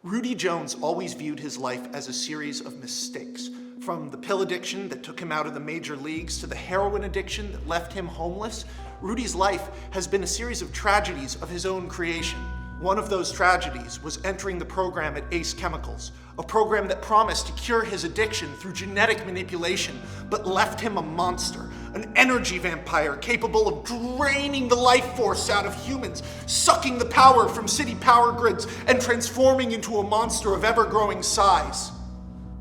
Rudy Jones always viewed his life as a series of mistakes, from the pill addiction that took him out of the major leagues to the heroin addiction that left him homeless. Rudy's life has been a series of tragedies of his own creation. One of those tragedies was entering the program at Ace Chemicals, a program that promised to cure his addiction through genetic manipulation, but left him a monster, an energy vampire capable of draining the life force out of humans, sucking the power from city power grids, and transforming into a monster of ever-growing size.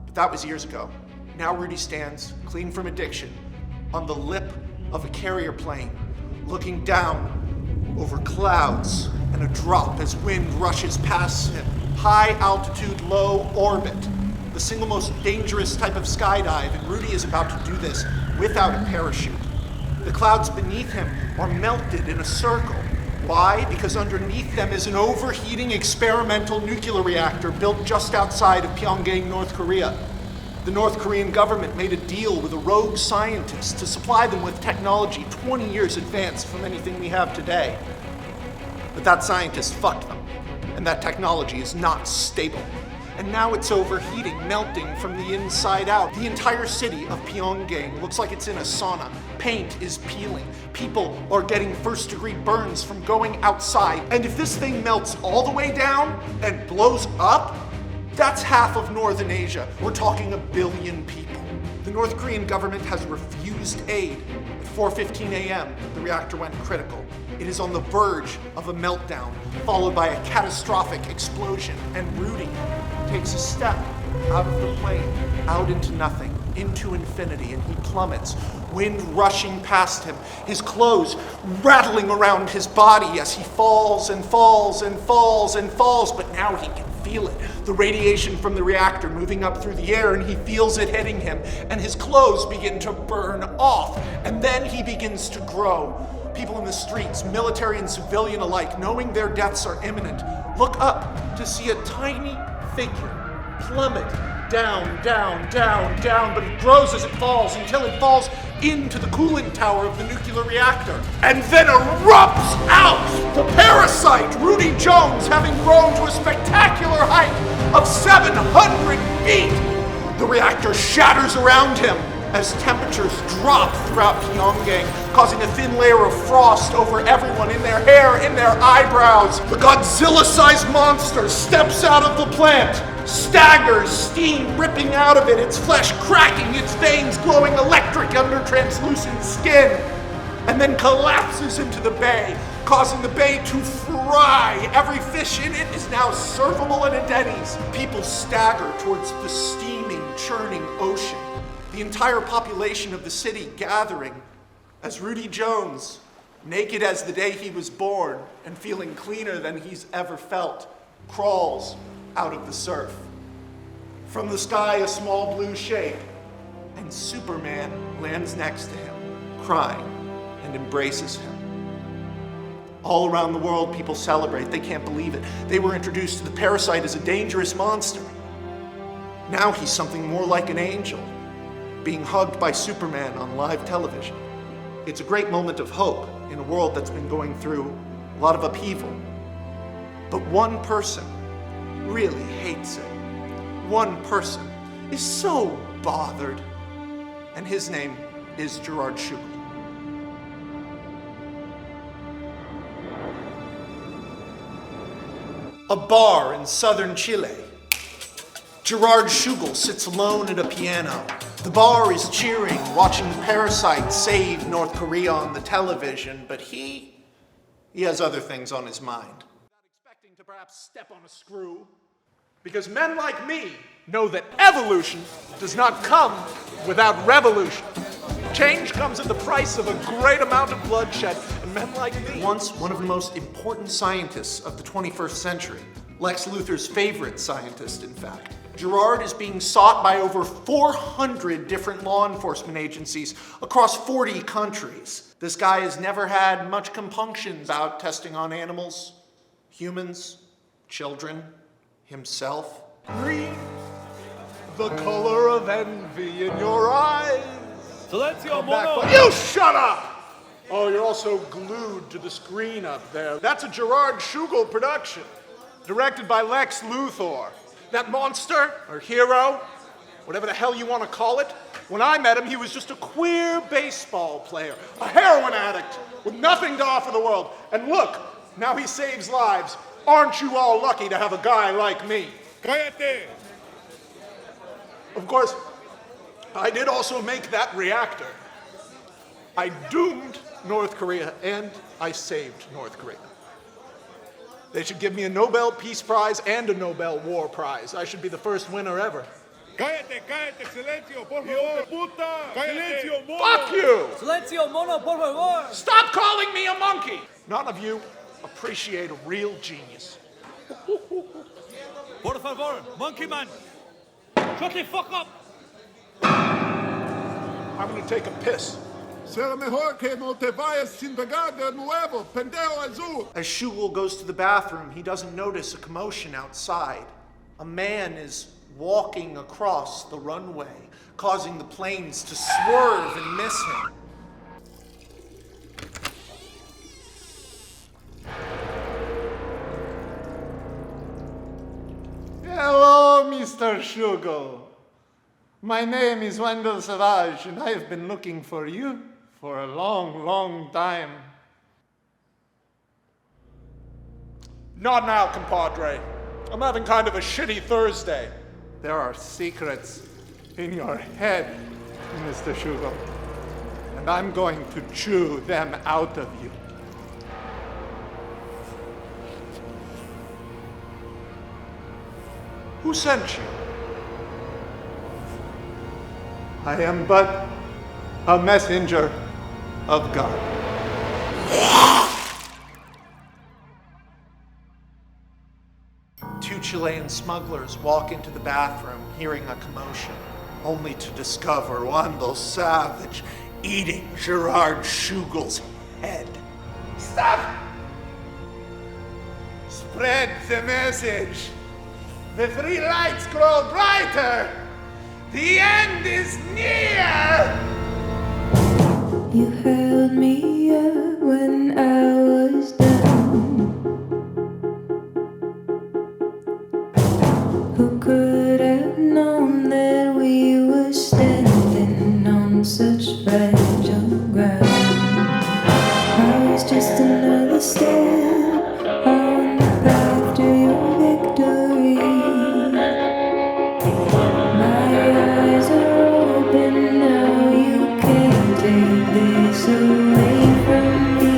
But that was years ago. Now Rudy stands, clean from addiction, on the lip of a carrier plane, looking down over clouds and a drop as wind rushes past him. High altitude, low orbit. The single most dangerous type of skydive, and Rudy is about to do this without a parachute. The clouds beneath him are melted in a circle. Why? Because underneath them is an overheating experimental nuclear reactor built just outside of Pyongyang, North Korea. The North Korean government made a deal with a rogue scientist to supply them with technology 20 years advanced from anything we have today. But that scientist fucked them, and that technology is not stable. And now it's overheating, melting from the inside out. The entire city of Pyongyang looks like it's in a sauna. Paint is peeling. People are getting first-degree burns from going outside. And if this thing melts all the way down and blows up, that's half of Northern Asia. We're talking 1 billion people. The North Korean government has refused aid. At 4:15 a.m., the reactor went critical. It is on the verge of a meltdown, followed by a catastrophic explosion, and Rudy takes a step out of the plane, out into nothing, into infinity, and he plummets, wind rushing past him, his clothes rattling around his body as he falls and falls and falls and falls, but now he can feel it. The radiation from the reactor moving up through the air, and he feels it hitting him, and his clothes begin to burn off, and then he begins to grow. People in the streets, military and civilian alike, knowing their deaths are imminent, look up to see a tiny figure plummet down, down, down, down, but it grows as it falls until it falls into the coolant tower of the nuclear reactor, and then erupts out the parasite, Rudy Jones, having grown to a spectacular height of 700 feet. The reactor shatters around him as temperatures drop throughout Pyongyang, causing a thin layer of frost over everyone, in their hair, in their eyebrows. The Godzilla-sized monster steps out of the plant, staggers, steam ripping out of it, its flesh cracking, its veins glowing electric under translucent skin, and then collapses into the bay, causing the bay to fry. Every fish in it is now servable at a Denny's. People stagger towards the steaming, churning ocean. The entire population of the city gathering as Rudy Jones, naked as the day he was born and feeling cleaner than he's ever felt, crawls out of the surf. From the sky, a small blue shape, and Superman lands next to him, crying, and embraces him. All around the world, people celebrate. They can't believe it. They were introduced to the parasite as a dangerous monster. Now he's something more like an angel, being hugged by Superman on live television. It's a great moment of hope in a world that's been going through a lot of upheaval. But one person really hates it. One person is so bothered, and his name is 𝙁𝙗𝙗. A bar in southern Chile. 𝙁𝙗𝙗 sits alone at a piano. The bar is cheering, watching the parasite save North Korea on the television, but he has other things on his mind. Not expecting to perhaps step on a screw, because men like me know that evolution does not come without revolution. Change comes at the price of a great amount of bloodshed, and men like me. Once one of the most important scientists of the 21st century, Lex Luthor's favorite scientist, in fact. Gerard is being sought by over 400 different law enforcement agencies across 40 countries. This guy has never had much compunctions about testing on animals, humans, children, himself. Green, the color of envy in your eyes. Silencio, mono! You shut up! Oh, you're also glued to the screen up there. That's a Gerard 𝙁𝙗 production, directed by Lex Luthor. That monster, or hero, whatever the hell you want to call it, when I met him, he was just a queer baseball player, a heroin addict with nothing to offer the world. And look, now he saves lives. Aren't you all lucky to have a guy like me? Cállate! Of course, I did also make that reactor. I doomed North Korea, and I saved North Korea. They should give me a Nobel Peace Prize and a Nobel War Prize. I should be the first winner ever. Cállate, cállate, silencio, por favor. Puta! Silencio, mono! Fuck you! Silencio, mono, por favor! Stop calling me a monkey! None of you appreciate a real genius. Por favor, monkey man! Shut the fuck up! I'm gonna take a piss. Será mejor que no te vayas sin pegar de nuevo, pendejo azul. As 𝙁𝙗 goes to the bathroom, he doesn't notice a commotion outside. A man is walking across the runway, causing the planes to swerve and miss him. Hello, Mr. 𝙁𝙗. My name is Wendell Savage, and I have been looking for you for a long, long time. Not now, compadre. I'm having kind of a shitty Thursday. There are secrets in your head, Mr. 𝙁𝙗, and I'm going to chew them out of you. Who sent you? I am but a messenger of God. Two Chilean smugglers walk into the bathroom, hearing a commotion, only to discover Wendell Savage eating Gerard 𝙁𝙗's head. Stop! Spread the message. The three lights grow brighter. The end is near. You held me up when I was down. Who could have known that we were standing on such fragile ground? I was just another step on the path to your victory. My eyes are open now, you can't take this away from me.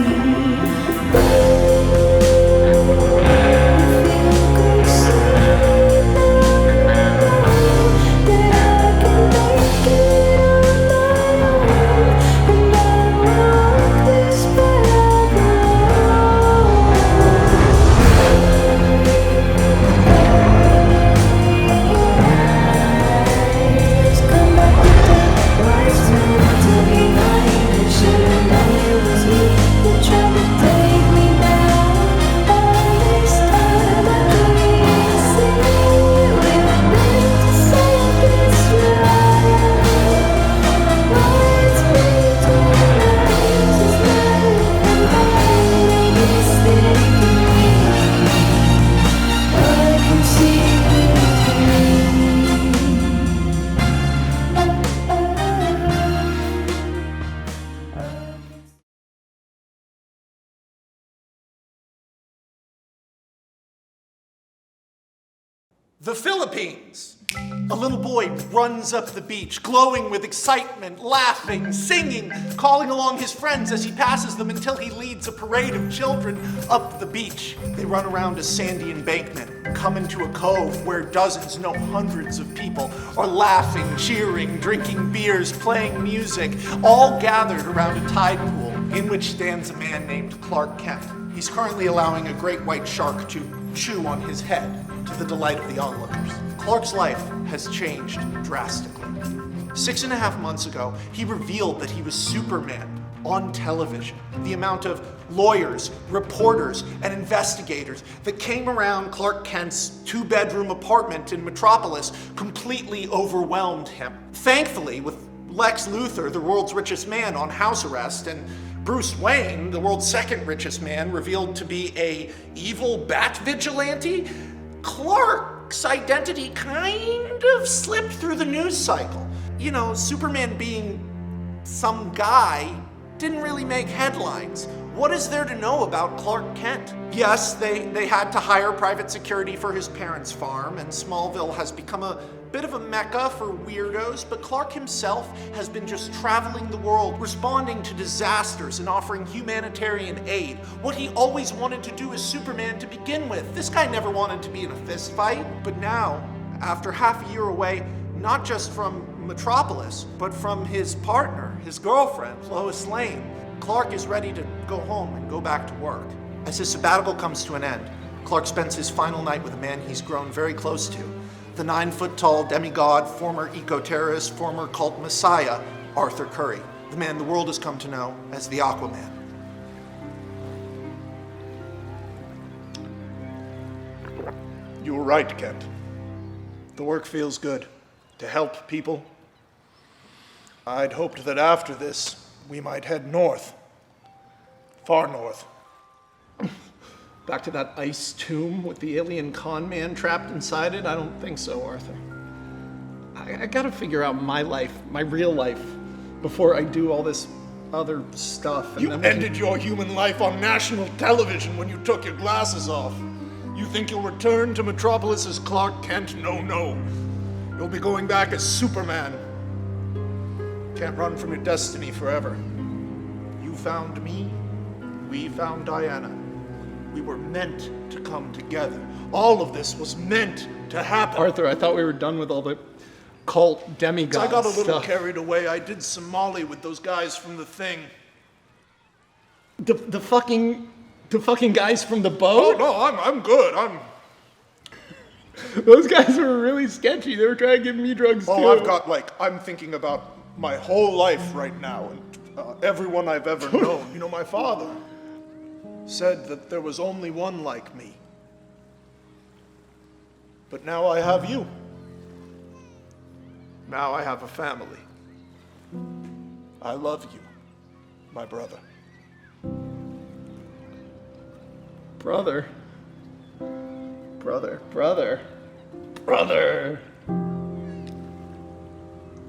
The Philippines. A little boy runs up the beach, glowing with excitement, laughing, singing, calling along his friends as he passes them until he leads a parade of children up the beach. They run around a sandy embankment, come into a cove where dozens, no hundreds of people are laughing, cheering, drinking beers, playing music, all gathered around a tide pool in which stands a man named Clark Kent. He's currently allowing a great white shark to chew on his head to the delight of the onlookers. Clark's life has changed drastically. 6.5 months ago, he revealed that he was Superman on television. The amount of lawyers, reporters, and investigators that came around Clark Kent's 2-bedroom apartment in Metropolis completely overwhelmed him. Thankfully, with Lex Luthor, the world's richest man, on house arrest, and Bruce Wayne, the world's second richest man, revealed to be a evil bat vigilante, Clark's identity kind of slipped through the news cycle. You know, Superman being some guy didn't really make headlines. What is there to know about Clark Kent? Yes, they had to hire private security for his parents' farm, and Smallville has become a bit of a mecca for weirdos, but Clark himself has been just traveling the world, responding to disasters and offering humanitarian aid. What he always wanted to do as Superman to begin with. This guy never wanted to be in a fist fight, but now, after half a year away, not just from Metropolis, but from his partner, his girlfriend, Lois Lane, Clark is ready to go home and go back to work. As his sabbatical comes to an end, Clark spends his final night with a man he's grown very close to, the 9-foot-tall demigod, former eco-terrorist, former cult messiah, Arthur Curry, the man the world has come to know as the Aquaman. You were right, Kent. The work feels good. To help people. I'd hoped that after this, we might head north. Far north. Back to that ice tomb with the alien con man trapped inside it? I don't think so, Arthur. I gotta figure out my life, my real life, before I do all this other stuff. You ended your human life on national television when you took your glasses off. You think you'll return to Metropolis as Clark Kent? No. You'll be going back as Superman. Can't run from your destiny forever. You found me, we found Diana. We were meant to come together. All of this was meant to happen. Arthur, I thought we were done with all the cult demigod I got a little stuff. carried away. I did some Molly with those guys from the thing. The fucking guys from the boat? Oh no, I'm good. Those guys were really sketchy. They were trying to give me drugs too. I'm thinking about my whole life right now and everyone I've ever known. You know, my father said that there was only one like me. But now I have you. Now I have a family. I love you, my brother. Brother.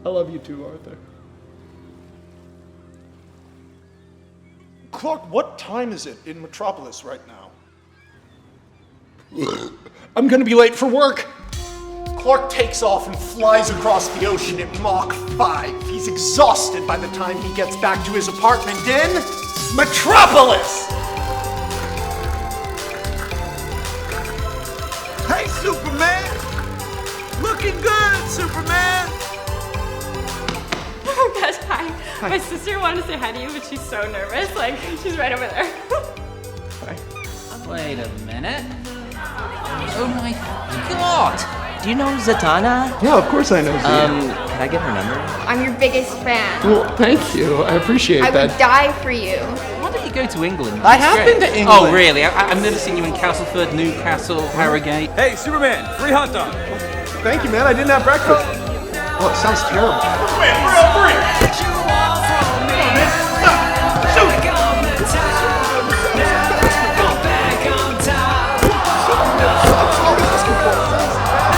I love you too, Arthur. Clark, what time is it in Metropolis right now? I'm gonna be late for work. Clark takes off and flies across the ocean at Mach 5. He's exhausted by the time he gets back to his apartment in Metropolis! Hey, Superman! Looking good, Superman! Oh gosh, hi. My sister wanted to say hi to you, but she's so nervous. Like, she's right over there. Wait a minute. Oh my god! Do you know Zatanna? Yeah, of course I know Zia. Can I get her number? I'm your biggest fan. Well, thank you. I appreciate I that. would die for you. Why don't you go to England? I It's have great. been to England. Oh, really? I've never seen you in Castleford, Newcastle, Harrogate. Hey, Superman, free hot dog. Thank you, man. I didn't have breakfast. Oh, it sounds terrible.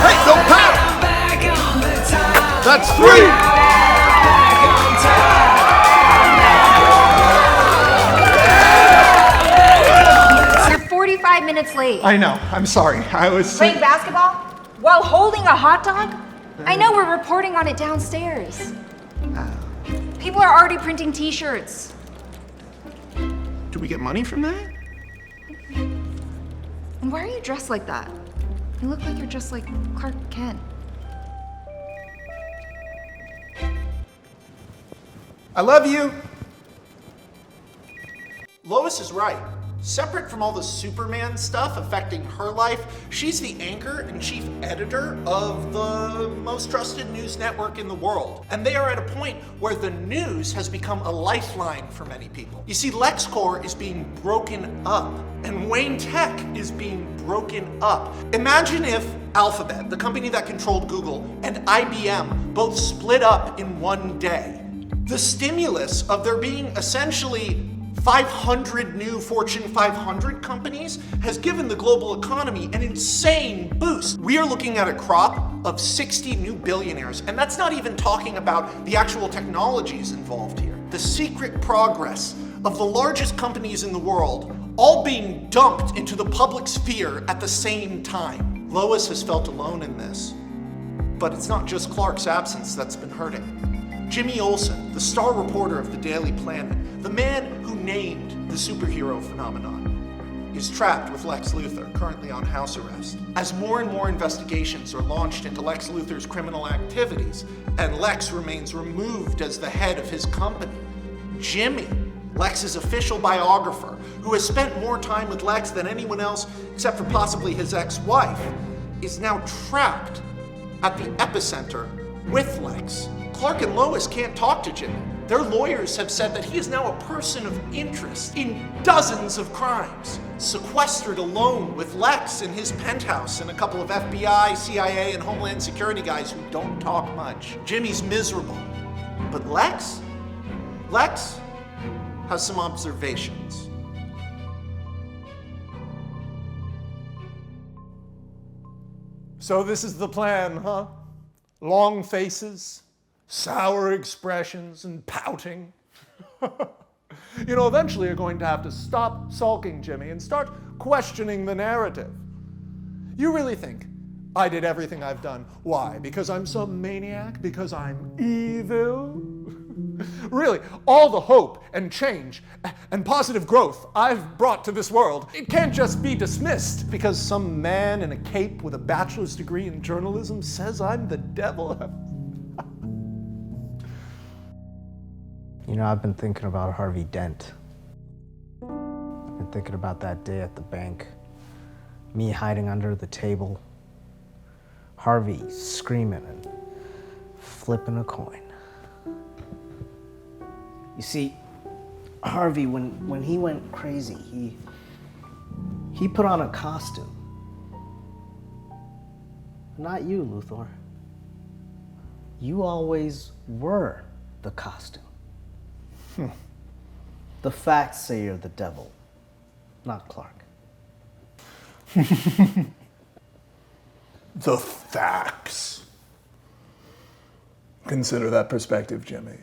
Hey, no power! That's 3! You're 45 minutes late. I know. I'm sorry. I was Playing basketball while holding a hot dog? I know, we're reporting on it downstairs. People are already printing t-shirts. Do we get money from that? And why are you dressed like that? You look like you're just like Clark Kent. I love you. Lois is right. Separate from all the Superman stuff affecting her life, she's the anchor and chief editor of the most trusted news network in the world. And they are at a point where the news has become a lifeline for many people. You see, LexCorp is being broken up, and Wayne Tech is being broken up. Imagine if Alphabet, the company that controlled Google, and IBM both split up in one day. The stimulus of there being essentially 500 new Fortune 500 companies has given the global economy an insane boost. We are looking at a crop of 60 new billionaires, and that's not even talking about the actual technologies involved here. The secret progress of the largest companies in the world all being dumped into the public sphere at the same time. Lois has felt alone in this, but it's not just Clark's absence that's been hurting. Jimmy Olsen, the star reporter of the Daily Planet, the man who named the superhero phenomenon, is trapped with Lex Luthor, currently on house arrest. As more and more investigations are launched into Lex Luthor's criminal activities, and Lex remains removed as the head of his company, Jimmy, Lex's official biographer, who has spent more time with Lex than anyone else except for possibly his ex-wife, is now trapped at the epicenter with Lex. Clark and Lois can't talk to Jimmy. Their lawyers have said that he is now a person of interest in dozens of crimes, sequestered alone with Lex in his penthouse and a couple of FBI, CIA, and Homeland Security guys who don't talk much. Jimmy's miserable. But Lex has some observations. So this is the plan, huh? Long faces, sour expressions, and pouting. Eventually you're going to have to stop sulking, Jimmy, and start questioning the narrative. You really think I did everything I've done? Why? Because I'm some maniac? Because I'm evil? Really, all the hope and change and positive growth I've brought to this world, it can't just be dismissed because some man in a cape with a bachelor's degree in journalism says I'm the devil. I've been thinking about Harvey Dent. I've been thinking about that day at the bank. Me hiding under the table. Harvey screaming and flipping a coin. You see, Harvey, when he went crazy, he put on a costume. Not you, Luthor. You always were the costume. The facts say you're the devil, not Clark. The facts. Consider that perspective, Jimmy.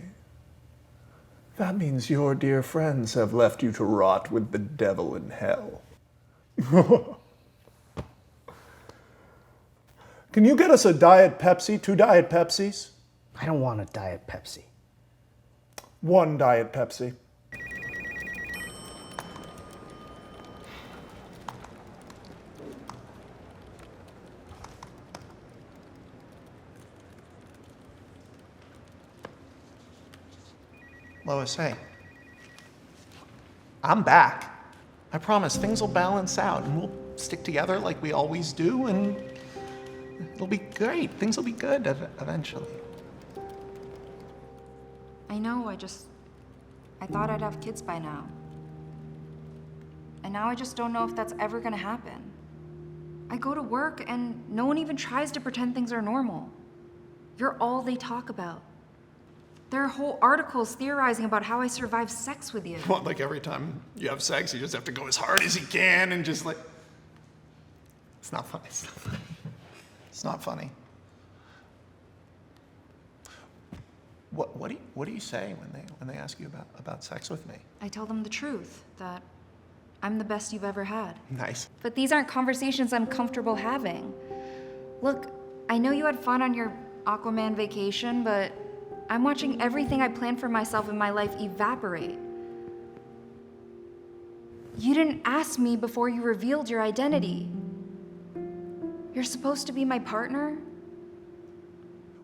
That means your dear friends have left you to rot with the devil in hell. Can you get us a Diet Pepsi, 2 Diet Pepsis? I don't want a Diet Pepsi. 1 Diet Pepsi. Lois, hey. I'm back. I promise things will balance out and we'll stick together like we always do and it'll be great. Things will be good eventually. I know, I thought I'd have kids by now. And now I just don't know if that's ever gonna happen. I go to work and no one even tries to pretend things are normal. You're all they talk about. There are whole articles theorizing about how I survive sex with you. What, like every time you have sex, you just have to go as hard as you can and just like... It's not funny, it's not funny. It's not funny. What do you say when they ask you about sex with me? I tell them the truth, that I'm the best you've ever had. Nice. But these aren't conversations I'm comfortable having. Look, I know you had fun on your Aquaman vacation, but I'm watching everything I planned for myself in my life evaporate. You didn't ask me before you revealed your identity. You're supposed to be my partner?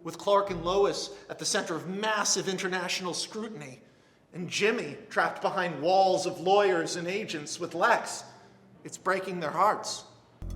With Clark and Lois at the center of massive international scrutiny, And Jimmy, trapped behind walls of lawyers and agents with Lex, it's breaking their hearts.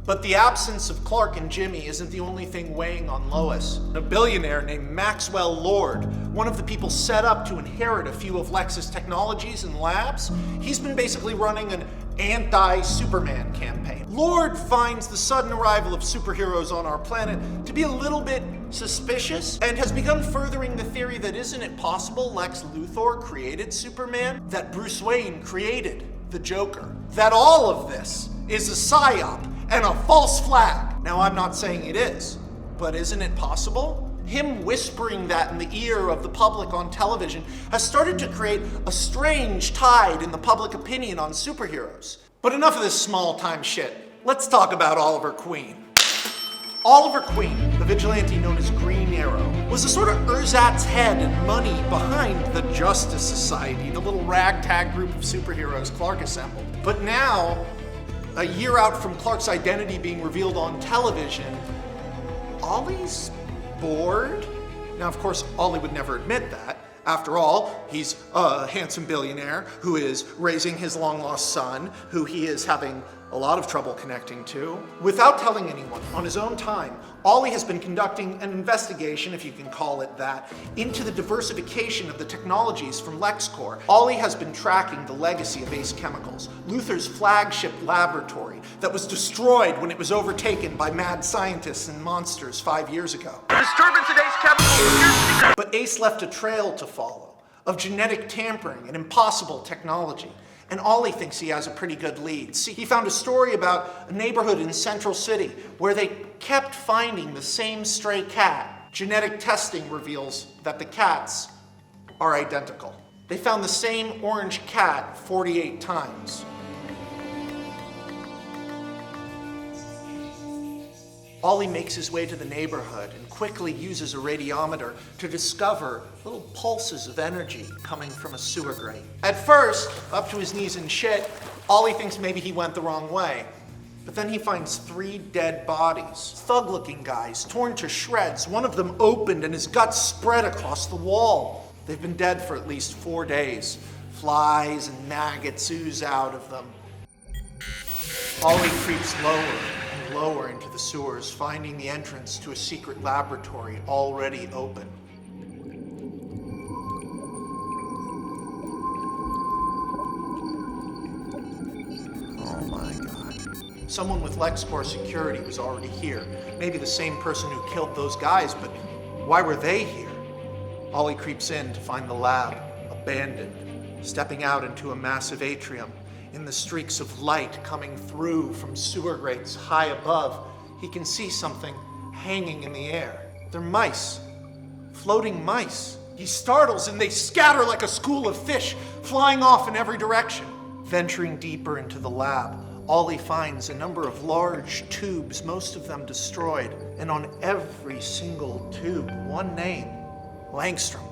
But the absence of Clark and Jimmy isn't the only thing weighing on Lois. A billionaire named Maxwell Lord, one of the people set up to inherit a few of Lex's technologies and labs, he's been basically running an anti-Superman campaign. Lord finds the sudden arrival of superheroes on our planet to be a little bit suspicious and has begun furthering the theory that isn't it possible Lex Luthor created Superman? That Bruce Wayne created the Joker? That all of this is a psyop and a false flag? Now, I'm not saying it is, but isn't it possible? Him whispering that in the ear of the public on television has started to create a strange tide in the public opinion on superheroes. But enough of this small-time shit. Let's talk about Oliver Queen. Oliver Queen, the vigilante known as Green Arrow, was the sort of ersatz head and money behind the Justice Society, the little ragtag group of superheroes Clark assembled. But now, a year out from Clark's identity being revealed on television, Ollie's bored? Now, of course, Ollie would never admit that. After all, he's a handsome billionaire who is raising his long-lost son, who he is having a lot of trouble connecting to. Without telling anyone, on his own time, Ollie has been conducting an investigation, if you can call it that, into the diversification of the technologies from LexCorp. Ollie has been tracking the legacy of Ace Chemicals, Luthor's flagship laboratory that was destroyed when it was overtaken by mad scientists and monsters 5 years ago. Disturbance in Ace Chemicals. But Ace left a trail to follow of genetic tampering and impossible technology. And Ollie thinks he has a pretty good lead. See, he found a story about a neighborhood in Central City where they kept finding the same stray cat. Genetic testing reveals that the cats are identical. They found the same orange cat 48 times. Ollie makes his way to the neighborhood and quickly uses a radiometer to discover little pulses of energy coming from a sewer grate. At first, up to his knees in shit, Ollie thinks maybe he went the wrong way. But then he finds 3 dead bodies, thug-looking guys, torn to shreds. One of them opened and his guts spread across the wall. They've been dead for at least 4 days. Flies and maggots ooze out of them. Ollie creeps lower into the sewers, finding the entrance to a secret laboratory already open. Oh my God. Someone with LexCorp security was already here. Maybe the same person who killed those guys, but why were they here? Ollie creeps in to find the lab abandoned, stepping out into a massive atrium. In the streaks of light coming through from sewer grates high above, he can see something hanging in the air. They're mice, floating mice. He startles and they scatter like a school of fish, flying off in every direction. Venturing deeper into the lab, Ollie finds a number of large tubes, most of them destroyed, and on every single tube, one name, Langstrom.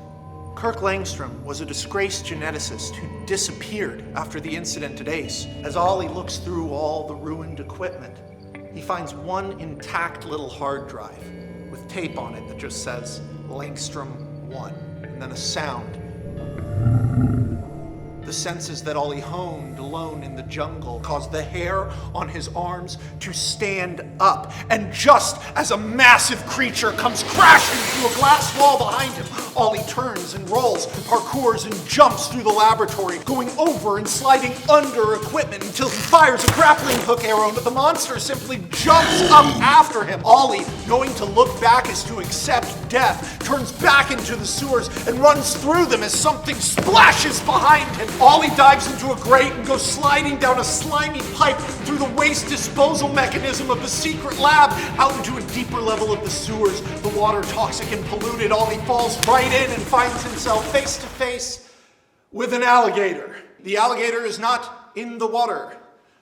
Kirk Langstrom was a disgraced geneticist who disappeared after the incident at Ace. As Ollie looks through all the ruined equipment, he finds one intact little hard drive with tape on it that just says Langstrom 1, and then a sound. The senses that Ollie honed alone in the jungle caused the hair on his arms to stand up. And just as a massive creature comes crashing through a glass wall behind him, Ollie turns and rolls, parkours and jumps through the laboratory, going over and sliding under equipment until he fires a grappling hook arrow, but the monster simply jumps up after him. Ollie, knowing to look back is to accept death, turns back into the sewers and runs through them as something splashes behind him. Ollie dives into a grate and goes sliding down a slimy pipe through the waste disposal mechanism of the secret lab out into a deeper level of the sewers. The water toxic and polluted, Ollie falls right in and finds himself face to face with an alligator. The alligator is not in the water.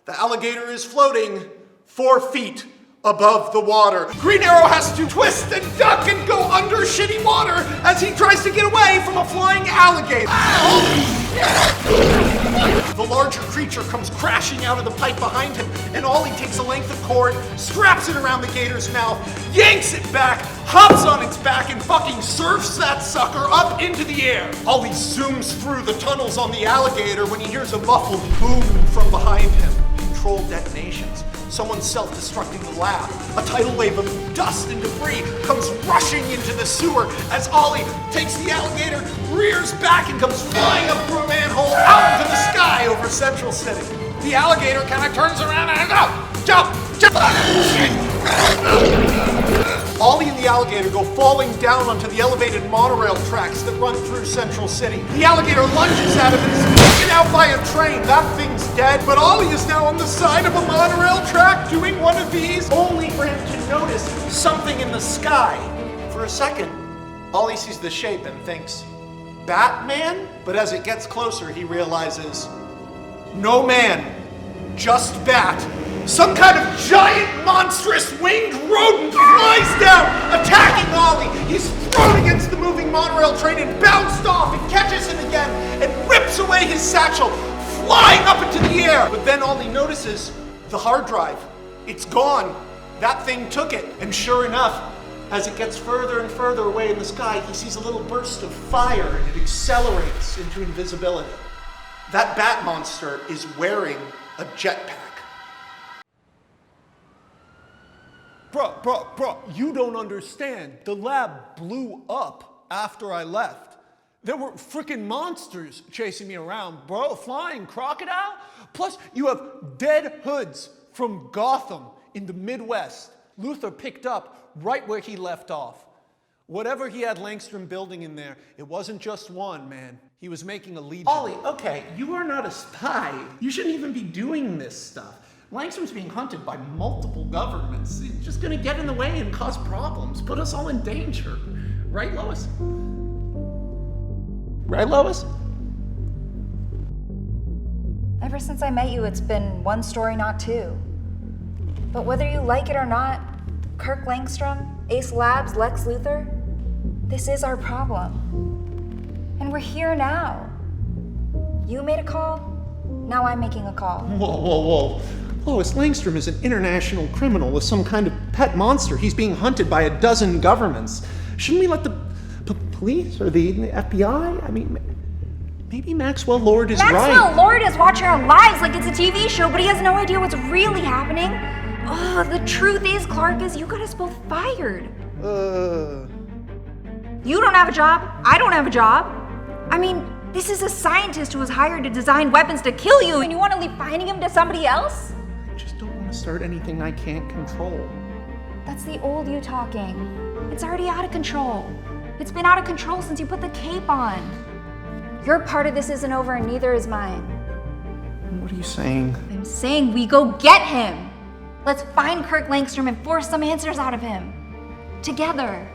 The alligator is floating 4 feet above the water. Green Arrow has to twist and duck and go under shitty water as he tries to get away from a flying alligator. The larger creature comes crashing out of the pipe behind him, and Ollie takes a length of cord, straps it around the gator's mouth, yanks it back, hops on its back and fucking surfs that sucker up into the air. Ollie zooms through the tunnels on the alligator when he hears a muffled boom from behind him. Controlled detonations. Someone's self-destructing the lab. A tidal wave of dust and debris comes rushing into the sewer as Ollie takes the alligator, rears back, and comes flying up through a manhole out into the sky over Central City. The alligator kind of turns around and jump! Ollie and the alligator go falling down onto the elevated monorail tracks that run through Central City. The alligator lunges at him and is taken out by a train. That thing's dead, but Ollie is now on the side of a monorail track doing one of these, only for him to notice something in the sky. For a second, Ollie sees the shape and thinks, Batman? But as it gets closer, he realizes, no man, just bat. Some kind of giant, monstrous, winged rodent flies down, attacking Ollie. He's thrown against the moving monorail train and bounced off and catches him again and rips away his satchel, flying up into the air. But then Ollie notices the hard drive. It's gone. That thing took it. And sure enough, as it gets further and further away in the sky, he sees a little burst of fire and it accelerates into invisibility. That bat monster is wearing a jetpack. Bro, you don't understand. The lab blew up after I left. There were freaking monsters chasing me around, bro. Flying crocodile. Plus, you have dead hoods from Gotham in the Midwest. Luthor picked up right where he left off. Whatever he had Langstrom building in there, it wasn't just one, man. He was making a legion. Ollie, okay, you are not a spy. You shouldn't even be doing this stuff. Langstrom's being hunted by multiple governments. It's just gonna get in the way and cause problems, put us all in danger. Right, Lois? Right, Lois? Ever since I met you, it's been one story, not two. But whether you like it or not, Kirk Langstrom, Ace Labs, Lex Luthor, this is our problem. And we're here now. You made a call, now I'm making a call. Whoa. Lois, Langstrom is an international criminal with some kind of pet monster. He's being hunted by a dozen governments. Shouldn't we let the police or the FBI? I mean, maybe Maxwell Lord is right. Maxwell Lord is watching our lives like it's a TV show, but he has no idea what's really happening. Oh, the truth is, Clark, is you got us both fired. You don't have a job, I don't have a job. I mean, this is a scientist who was hired to design weapons to kill you, and you want to leave finding him to somebody else? I just don't want to start anything I can't control. That's the old you talking. It's already out of control. It's been out of control since you put the cape on. Your part of this isn't over, and neither is mine. What are you saying? I'm saying we go get him. Let's find Kirk Langstrom and force some answers out of him. Together.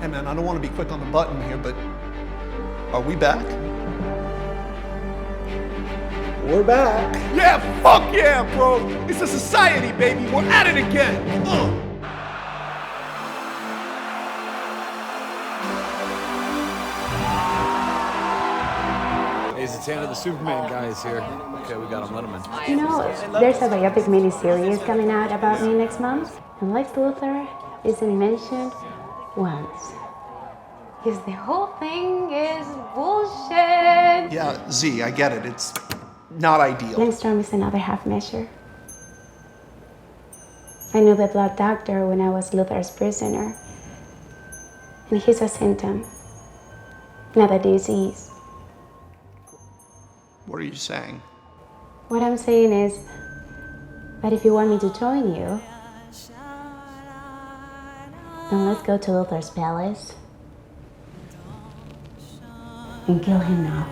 Hey man, I don't want to be quick on the button here, but are we back? We're back. Yeah, fuck yeah, bro. It's a society, baby. We're at it again. Hey, Zatanna, the Superman guy is here. Okay, we got him. Let him in. You know, there's a biopic miniseries coming out about me next month, and Lex Luthor isn't mentioned once. Because the whole thing is bullshit. Yeah, Z, I get it. It's not ideal. Langstrom is another half measure. I knew the blood doctor when I was Luthor's prisoner. And he's a symptom, not a disease. What are you saying? What I'm saying is that if you want me to join you, then let's go to Luthor's palace and kill him now.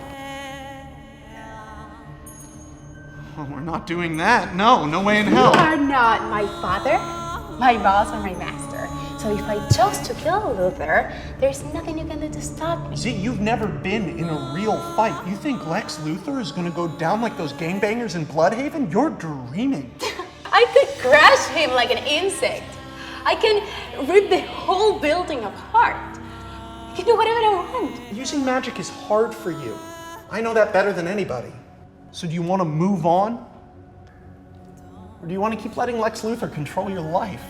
Oh, we're not doing that. No way in hell. You are not my father, my boss, or my master. So if I chose to kill Luthor, there's nothing you can do to stop me. Z, you've never been in a real fight. You think Lex Luthor is gonna go down like those gangbangers in Bloodhaven? You're dreaming. I could crush him like an insect. I can rip the whole building apart. I can do whatever I want. Using magic is hard for you. I know that better than anybody. So do you want to move on? Or do you want to keep letting Lex Luthor control your life?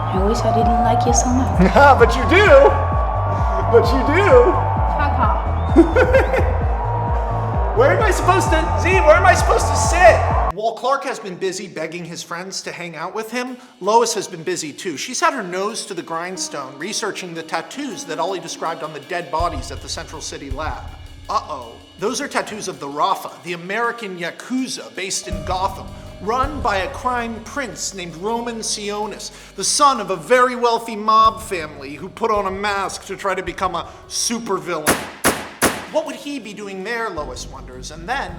I wish I didn't like you so much. But you do! But you do! Where am I supposed to, where am I supposed to sit? While Clark has been busy begging his friends to hang out with him, Lois has been busy too. She's had her nose to the grindstone researching the tattoos that Ollie described on the dead bodies at the Central City lab. Uh-oh. Those are tattoos of the Rafa, the American Yakuza based in Gotham, run by a crime prince named Roman Sionis, the son of a very wealthy mob family who put on a mask to try to become a supervillain. What would he be doing there, Lois wonders, and then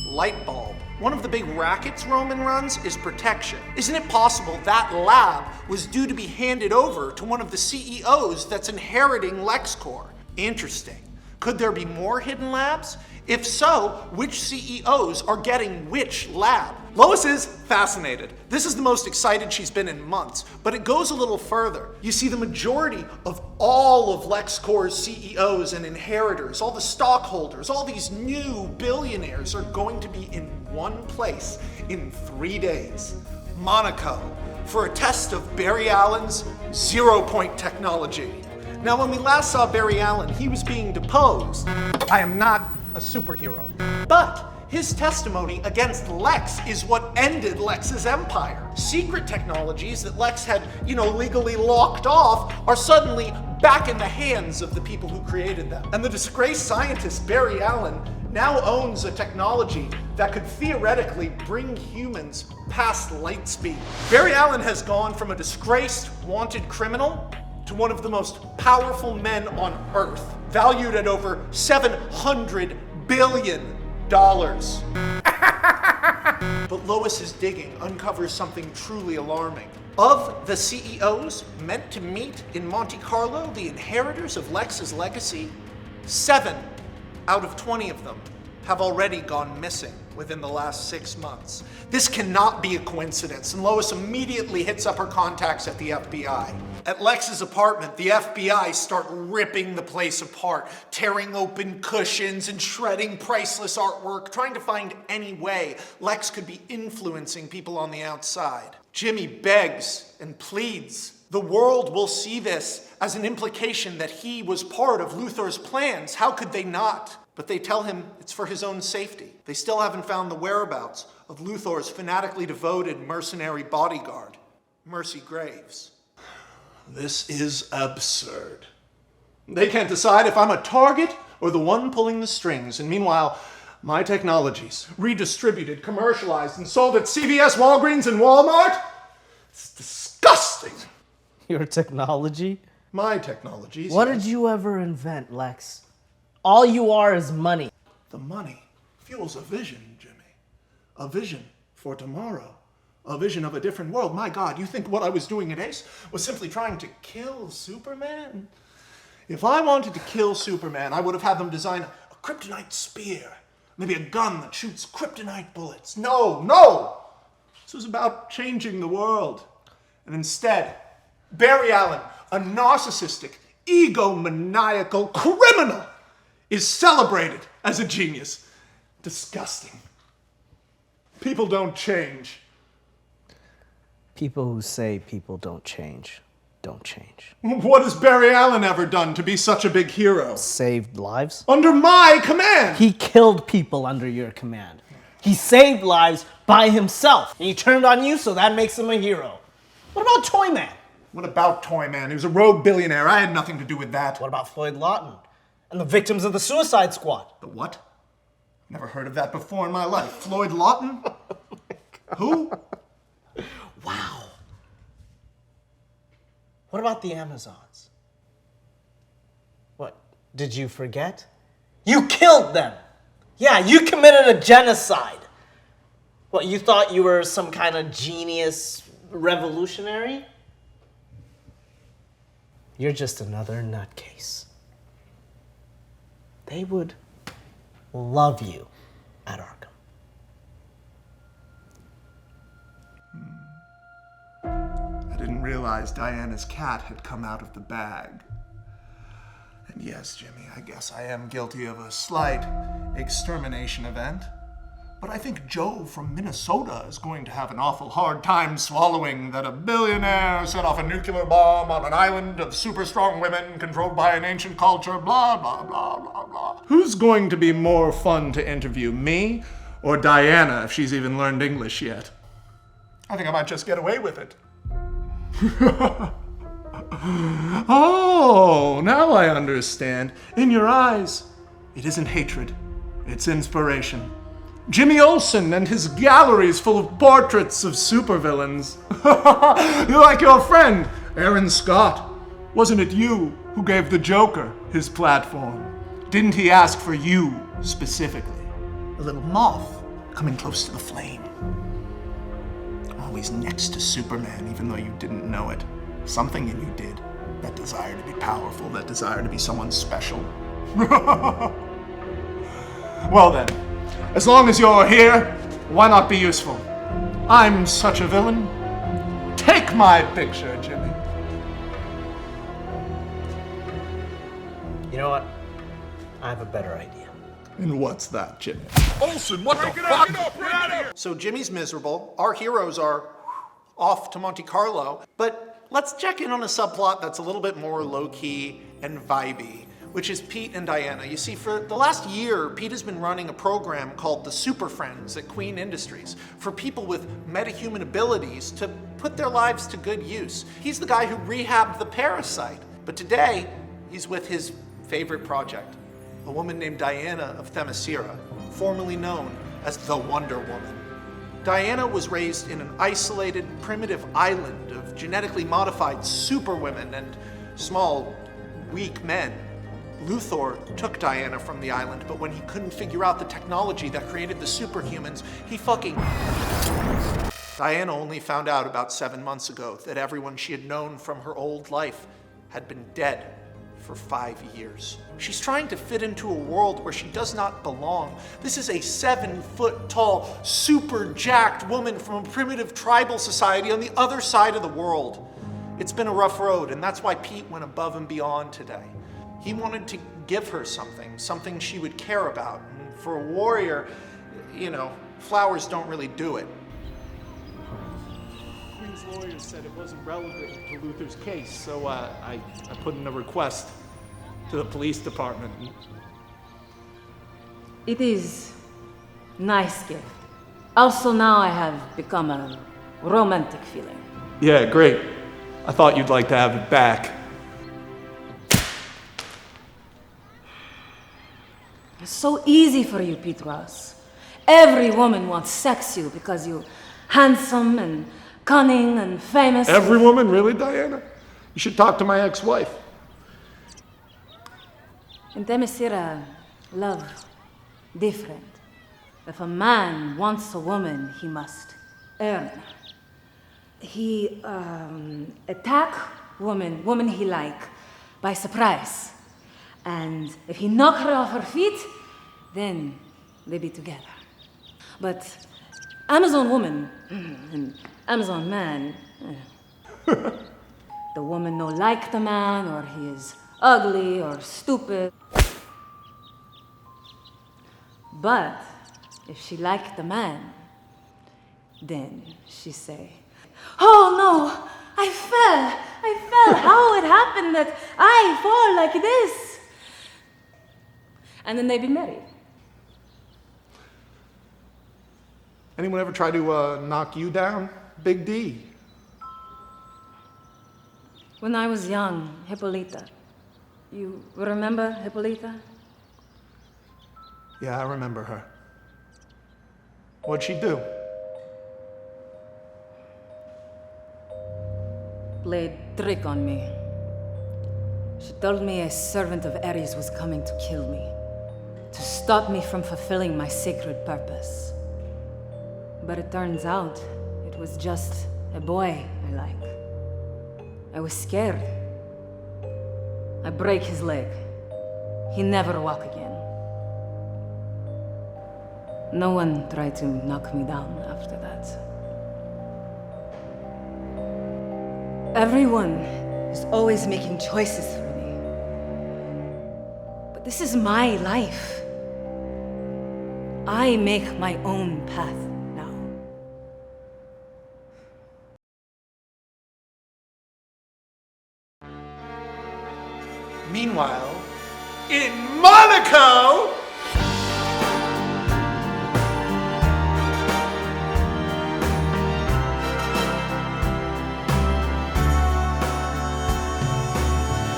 light bulb. One of the big rackets Roman runs is protection. Isn't it possible that lab was due to be handed over to one of the CEOs that's inheriting LexCorp? Interesting. Could there be more hidden labs? If so, which CEOs are getting which lab? Lois is fascinated. This is the most excited she's been in months, but it goes a little further. You see, the majority of all of LexCorp's CEOs and inheritors, all the stockholders, all these new billionaires are going to be in one place in 3 days. Monaco, for a test of Barry Allen's zero-point technology. Now, when we last saw Barry Allen, he was being deposed. I am not a superhero. But his testimony against Lex is what ended Lex's empire. Secret technologies that Lex had, legally locked off are suddenly back in the hands of the people who created them. And the disgraced scientist Barry Allen now owns a technology that could theoretically bring humans past light speed. Barry Allen has gone from a disgraced, wanted criminal to one of the most powerful men on Earth, valued at over $700 billion. But Lois's digging uncovers something truly alarming. Of the CEOs meant to meet in Monte Carlo, the inheritors of Lex's legacy, 7 out of 20 of them have already gone missing within the last 6 months. This cannot be a coincidence, and Lois immediately hits up her contacts at the FBI. At Lex's apartment, the FBI start ripping the place apart, tearing open cushions and shredding priceless artwork, trying to find any way Lex could be influencing people on the outside. Jimmy begs and pleads. The world will see this as an implication that he was part of Luthor's plans. How could they not? But they tell him it's for his own safety. They still haven't found the whereabouts of Luthor's fanatically devoted mercenary bodyguard, Mercy Graves. This is absurd. They can't decide if I'm a target or the one pulling the strings, and meanwhile, my technologies, redistributed, commercialized, and sold at CVS, Walgreens, and Walmart? It's disgusting. Your technology? My technologies. What did you ever invent, Lex? All you are is money. The money fuels a vision, Jimmy. A vision for tomorrow. A vision of a different world. My God, you think what I was doing at Ace was simply trying to kill Superman? If I wanted to kill Superman, I would have had them design a kryptonite spear. Maybe a gun that shoots kryptonite bullets. No! This was about changing the world. And instead, Barry Allen, a narcissistic, egomaniacal criminal, is celebrated as a genius. Disgusting. People don't change. People who say people don't change, don't change. What has Barry Allen ever done to be such a big hero? Saved lives? Under my command! He killed people under your command. He saved lives by himself. And he turned on you, so that makes him a hero. What about Toyman? What about Toyman? He was a rogue billionaire. I had nothing to do with that. What about Floyd Lawton? And the victims of the Suicide Squad? The what? Never heard of that before in my life. Floyd Lawton? Who? Wow. What about the Amazons? What, did you forget? You killed them! Yeah, you committed a genocide. What, you thought you were some kind of genius revolutionary? You're just another nutcase. They would love you at Arkham. I didn't realize realized Diana's cat had come out of the bag. And yes, Jimmy, I guess I am guilty of a slight extermination event. But I think Joe from Minnesota is going to have an awful hard time swallowing that a billionaire set off a nuclear bomb on an island of super strong women controlled by an ancient culture, blah, blah, blah, blah, blah. Who's going to be more fun to interview, me or Diana, if she's even learned English yet? I think I might just get away with it. Oh, now I understand. In your eyes, it isn't hatred, it's inspiration. Jimmy Olsen and his galleries full of portraits of supervillains. You're like your friend, Aaron Scott. Wasn't it you who gave the Joker his platform? Didn't he ask for you specifically? A little moth coming close to the flame. Always next to Superman, even though you didn't know it. Something in you did. That desire to be powerful, that desire to be someone special. Well then, as long as you're here, why not be useful? I'm such a villain. Take my picture, Jimmy. You know what? I have a better idea. And what's that, Jimmy? Olsen, what the fuck? So Jimmy's miserable. Our heroes are off to Monte Carlo. But let's check in on a subplot that's a little bit more low-key and vibey, which is Pete and Diana. You see, for the last year, Pete has been running a program called the Super Friends at Queen Industries for people with metahuman abilities to put their lives to good use. He's the guy who rehabbed the parasite. But today, he's with his favorite project, a woman named Diana of 𝙤𝙤, formerly known as the Wonder Woman. Diana was raised in an isolated, primitive island of genetically modified superwomen and small, weak men. Luthor took Diana from the island, but when he couldn't figure out the technology that created the superhumans, he fucking... Diana only found out about 7 months ago that everyone she had known from her old life had been dead for 5 years. She's trying to fit into a world where she does not belong. This is a 7-foot-tall, super jacked woman from a primitive tribal society on the other side of the world. It's been a rough road, and that's why Pete went above and beyond today. He wanted to give her something she would care about. And for a warrior, you know, flowers don't really do it. Queen's lawyers said it wasn't relevant to Luther's case, so I put in a request to the police department. It is nice gift. Also now I have become a romantic feeling. Yeah, great. I thought you'd like to have it back. It's so easy for you, Petros. Every woman wants sex you because you're handsome and cunning and famous. Every woman? Really, Diana? You should talk to my ex-wife. In 𝙤𝙤, love different. If a man wants a woman, he must earn. He attack woman he like, by surprise. And if he knock her off her feet, then they be together. But Amazon woman and Amazon man, the woman no like the man, or he is ugly or stupid. But if she like the man, then she say, "Oh no, I fell, how it happened that I fall like this?" And then they be married. Anyone ever try to knock you down, Big D? When I was young, Hippolyta. You remember Hippolyta? Yeah, I remember her. What'd she do? Played trick on me. She told me a servant of Ares was coming to kill me, to stop me from fulfilling my sacred purpose. But it turns out it was just a boy I like. I was scared. I break his leg. He never walk again. No one tried to knock me down after that. Everyone is always making choices for me. But this is my life. I make my own path now. Meanwhile, in Monaco,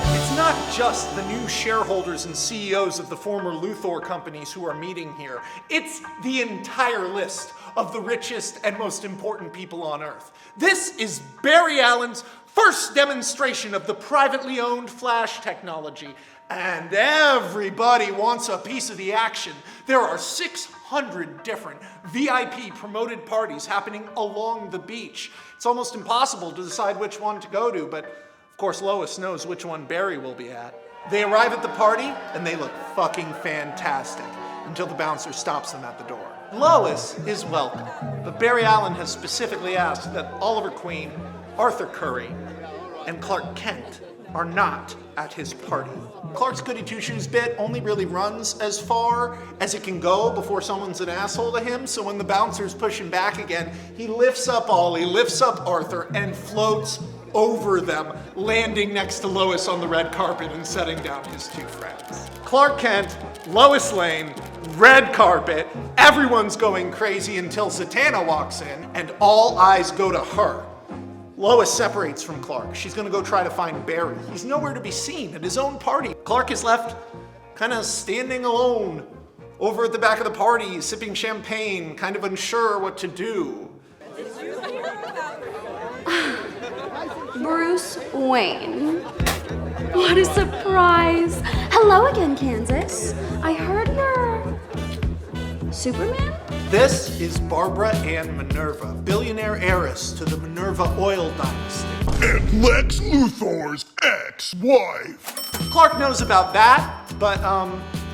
it's not just the new shareholders and CEOs of the former Luthor companies who are meeting here. It's the entire list of the richest and most important people on Earth. This is Barry Allen's first demonstration of the privately owned flash technology, and everybody wants a piece of the action. There are 600 different VIP promoted parties happening along the beach. It's almost impossible to decide which one to go to, but of course Lois knows which one Barry will be at. They arrive at the party, and they look fucking fantastic, until the bouncer stops them at the door. Lois is welcome, but Barry Allen has specifically asked that Oliver Queen, Arthur Curry, and Clark Kent are not at his party. Clark's goody two-shoes bit only really runs as far as it can go before someone's an asshole to him, so when the bouncer's pushing back again, he lifts up Ollie, lifts up Arthur, and floats over them, landing next to Lois on the red carpet and setting down his two friends. Clark Kent, Lois Lane, red carpet, everyone's going crazy until Zatanna walks in, and all eyes go to her. Lois separates from Clark. She's gonna go try to find Barry. He's nowhere to be seen at his own party. Clark is left kind of standing alone over at the back of the party, sipping champagne, kind of unsure what to do. Bruce Wayne. What a surprise. Hello again, Kansas. I heard you're Superman? This is Barbara Ann Minerva, billionaire heiress to the Minerva oil dynasty. And Lex Luthor's ex-wife. Clark knows about that, but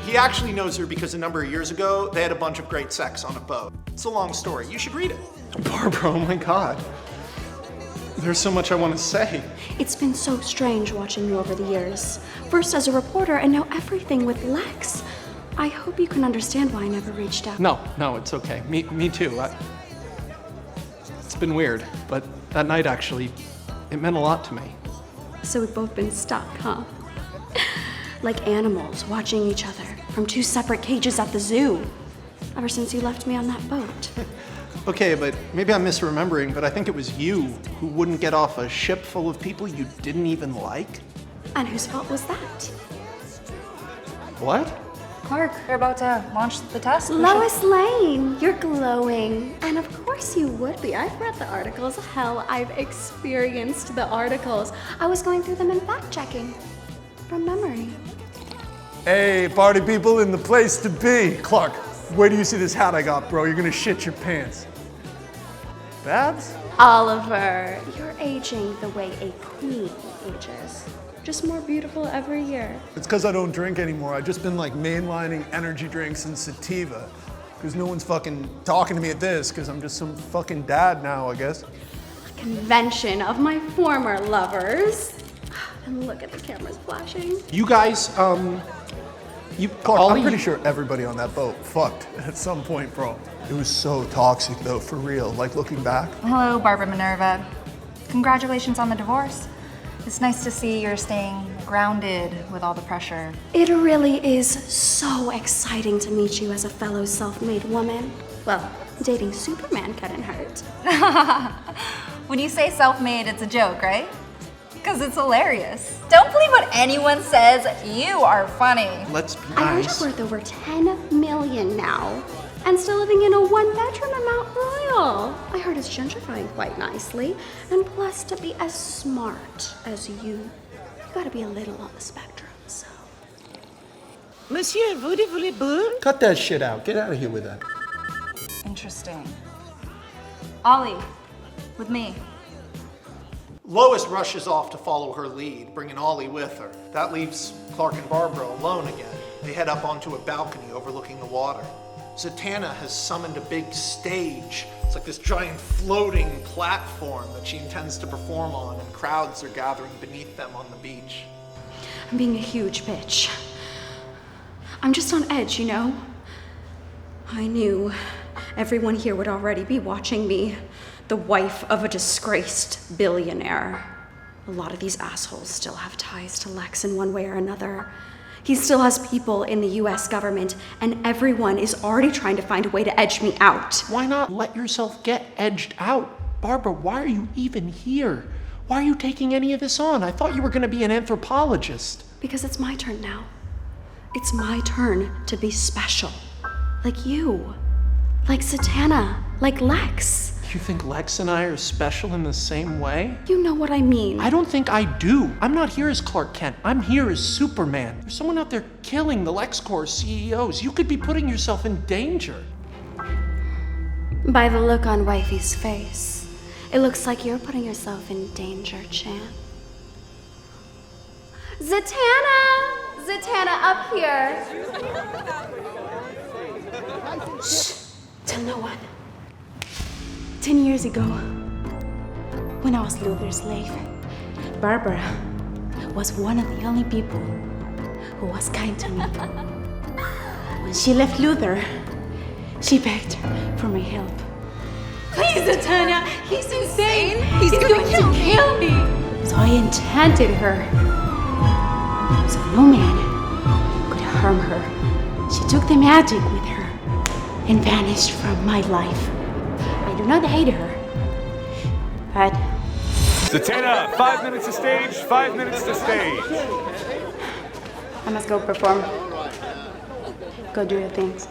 he actually knows her because a number of years ago, they had a bunch of great sex on a boat. It's a long story. You should read it. Barbara, oh my God. There's so much I want to say. It's been so strange watching you over the years. First as a reporter and now everything with Lex. I hope you can understand why I never reached out. No, it's okay. Me too. It's been weird, but that night actually, it meant a lot to me. So we've both been stuck, huh? Like animals watching each other from two separate cages at the zoo. Ever since you left me on that boat. Okay, but maybe I'm misremembering, but I think it was you who wouldn't get off a ship full of people you didn't even like. And whose fault was that? What? Clark, you're about to launch the test. Lois Lane, you're glowing. And of course you would be. I've read the articles. Hell, I've experienced the articles. I was going through them and fact-checking from memory. Hey, party people in the place to be. Clark, where do you see this hat I got, bro? You're gonna shit your pants. Babs? Oliver, you're aging the way a queen ages. Just more beautiful every year. It's because I don't drink anymore. I've just been like mainlining energy drinks and sativa. Because no one's fucking talking to me at this, because I'm just some fucking dad now, I guess. A convention of my former lovers. And look at the cameras flashing. You guys, Clark, I'm pretty sure everybody on that boat fucked at some point, bro. It was so toxic though, for real, like looking back. Hello, Barbara Minerva. Congratulations on the divorce. It's nice to see you're staying grounded with all the pressure. It really is so exciting to meet you as a fellow self-made woman. Well, dating Superman couldn't hurt. When you say self-made, it's a joke, right? Because it's hilarious. Don't believe what anyone says. You are funny. Let's be I heard nice. you're worth over 10 million now. And still living in a one-bedroom in Mount Royal. I heard it's gentrifying quite nicely. And plus, to be as smart as you gotta be a little on the spectrum, so. Monsieur, voulez-vous? Cut that shit out. Get out of here with that. Interesting. Ollie, with me. Lois rushes off to follow her lead, bringing Ollie with her. That leaves Clark and Barbara alone again. They head up onto a balcony overlooking the water. Zatanna has summoned a big stage. It's like this giant floating platform that she intends to perform on, and crowds are gathering beneath them on the beach. I'm being a huge bitch. I'm just on edge, you know? I knew everyone here would already be watching me, the wife of a disgraced billionaire. A lot of these assholes still have ties to Lex in one way or another. He still has people in the US government, and everyone is already trying to find a way to edge me out. Why not let yourself get edged out? Barbara, why are you even here? Why are you taking any of this on? I thought you were going to be an anthropologist. Because it's my turn now. It's my turn to be special. Like you. Like Zatanna. Like Lex. You think Lex and I are special in the same way? You know what I mean. I don't think I do. I'm not here as Clark Kent. I'm here as Superman. There's someone out there killing the LexCorp CEOs. You could be putting yourself in danger. By the look on Wifey's face, it looks like you're putting yourself in danger, Chan. Zatanna! Zatanna, up here! Shh! Tell no one. 10 years ago, when I was Luther's slave, Barbara was one of the only people who was kind to me. When she left Luther, she begged for my help. Please, Zatanna, he's insane! He's going to kill me! So I enchanted her, so no man could harm her. She took the magic with her and vanished from my life. I do not hate her, but... Zatanna, 5 minutes to stage, 5 minutes to stage. I must go perform. Go do your things.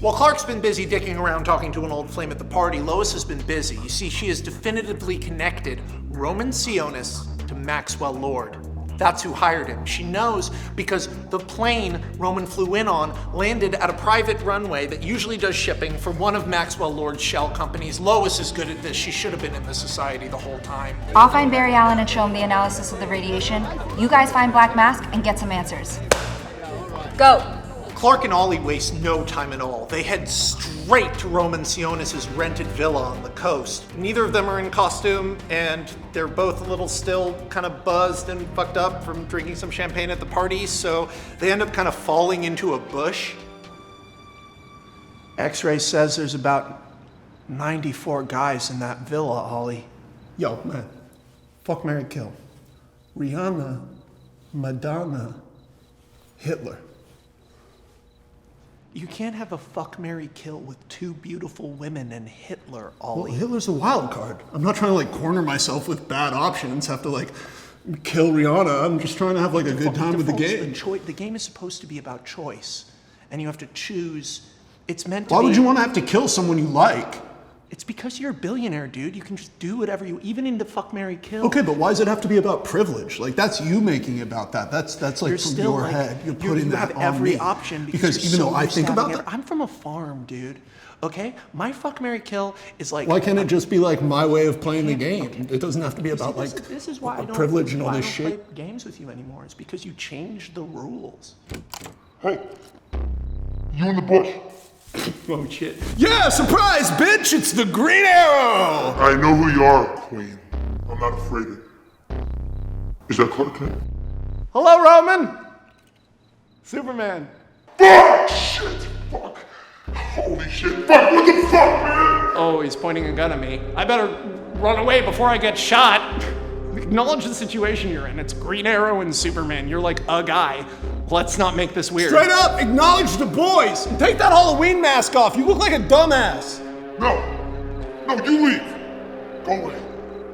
While Clark's been busy dicking around talking to an old flame at the party, Lois has been busy. You see, she has definitively connected Roman Sionis to Maxwell Lord. That's who hired him. She knows because the plane Roman flew in on landed at a private runway that usually does shipping for one of Maxwell Lord's shell companies. Lois is good at this. She should have been in the society the whole time. I'll find Barry Allen and show him the analysis of the radiation. You guys find Black Mask and get some answers. Go. Clark and Ollie waste no time at all. They head straight to Roman Sionis' rented villa on the coast. Neither of them are in costume, and they're both a little still kind of buzzed and fucked up from drinking some champagne at the party, so they end up kind of falling into a bush. X-ray says there's about 94 guys in that villa, Ollie. Yo, man. Fuck, marry, kill. Rihanna, Madonna, Hitler. You can't have a fuck, marry, kill with two beautiful women and Hitler, Ollie. Well, Hitler's a wild card. I'm not trying to like corner myself with bad options, have to like kill Rihanna. I'm just trying to have like a good time with the game. The game is supposed to be about choice, and you have to choose. It's meant to Why be... would you want to have to kill someone you like? It's because you're a billionaire, dude. You can just do whatever you, even in the fuck, marry, kill. Okay, but why does it have to be about privilege? Like, that's you making it about that. That's like you're from still your like, head. You're putting you that have on every me. option because even though I think about that, I'm from a farm, dude. Okay, my fuck, marry, kill is like. Why can't it just be like my way of playing the game? It doesn't have to be about like this is why I don't, privilege and all this I don't shit. play games with you anymore. It's because you changed the rules. Hey, you in the bush. Oh shit. Yeah, surprise, bitch! It's the Green Arrow! I know who you are, Queen. I'm not afraid of you. Is that Clark Kent? Hello, Roman! Superman. Fuck! Shit! Fuck! Holy shit! Fuck! What the fuck, man? Oh, he's pointing a gun at me. I better run away before I get shot. Acknowledge the situation you're in. It's Green Arrow and Superman. You're like a guy. Let's not make this weird. Straight up, acknowledge the boys! And take that Halloween mask off. You look like a dumbass. No, you leave. Go away.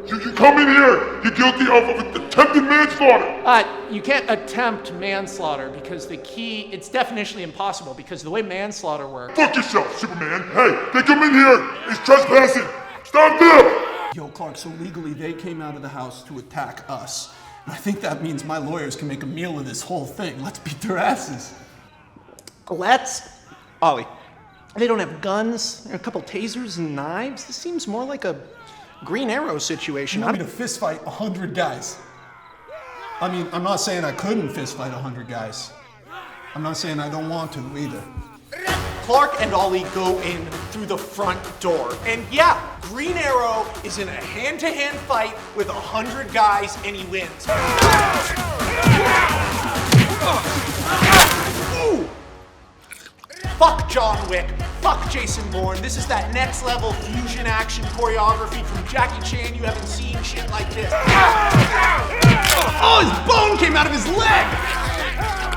You come in here. You're guilty of attempted manslaughter. You can't attempt manslaughter because it's definitionally impossible because the way manslaughter works. Fuck yourself, Superman. Hey, they come in here. It's trespassing. Stop there. Yo, Clark, so legally they came out of the house to attack us. And I think that means my lawyers can make a meal of this whole thing. Let's beat their asses. Ollie, they don't have guns, a couple tasers and knives. This seems more like a Green Arrow situation. You want me to fist fight 100 guys? I mean, I'm not saying I couldn't fist fight 100 guys. I'm not saying I don't want to either. Clark and Ollie go in through the front door. And yeah, Green Arrow is in a hand-to-hand fight with 100 guys and he wins. Ooh. Fuck John Wick, fuck Jason Bourne. This is that next level fusion action choreography from Jackie Chan. You haven't seen shit like this. Oh, his bone came out of his leg!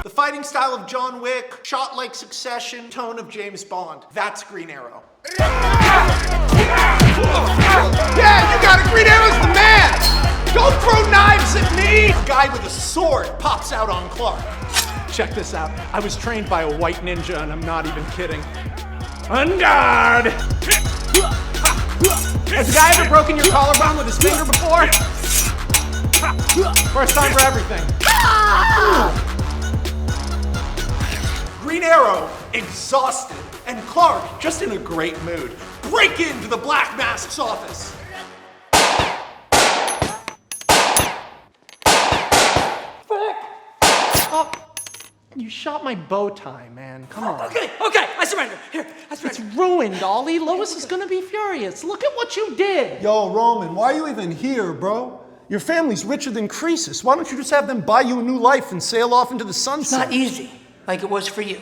The fighting style of John Wick, shot like Succession, tone of James Bond. That's Green Arrow. Yeah, you got it! Green Arrow's the man! Don't throw knives at me! A guy with a sword pops out on Clark. Check this out. I was trained by a white ninja, and I'm not even kidding. On guard! Has a guy ever broken your collarbone with his finger before? First time for everything. Green Arrow, exhausted, and Clark, just in a great mood, break into the Black Mask's office. Oh, you shot my bow tie, man. Come on. Okay, I surrender. Here, I surrender. It's ruined, Ollie. Lois is gonna be furious. Look at what you did. Yo, Roman, why are you even here, bro? Your family's richer than Croesus. Why don't you just have them buy you a new life and sail off into the sunset? It's not easy, like it was for you.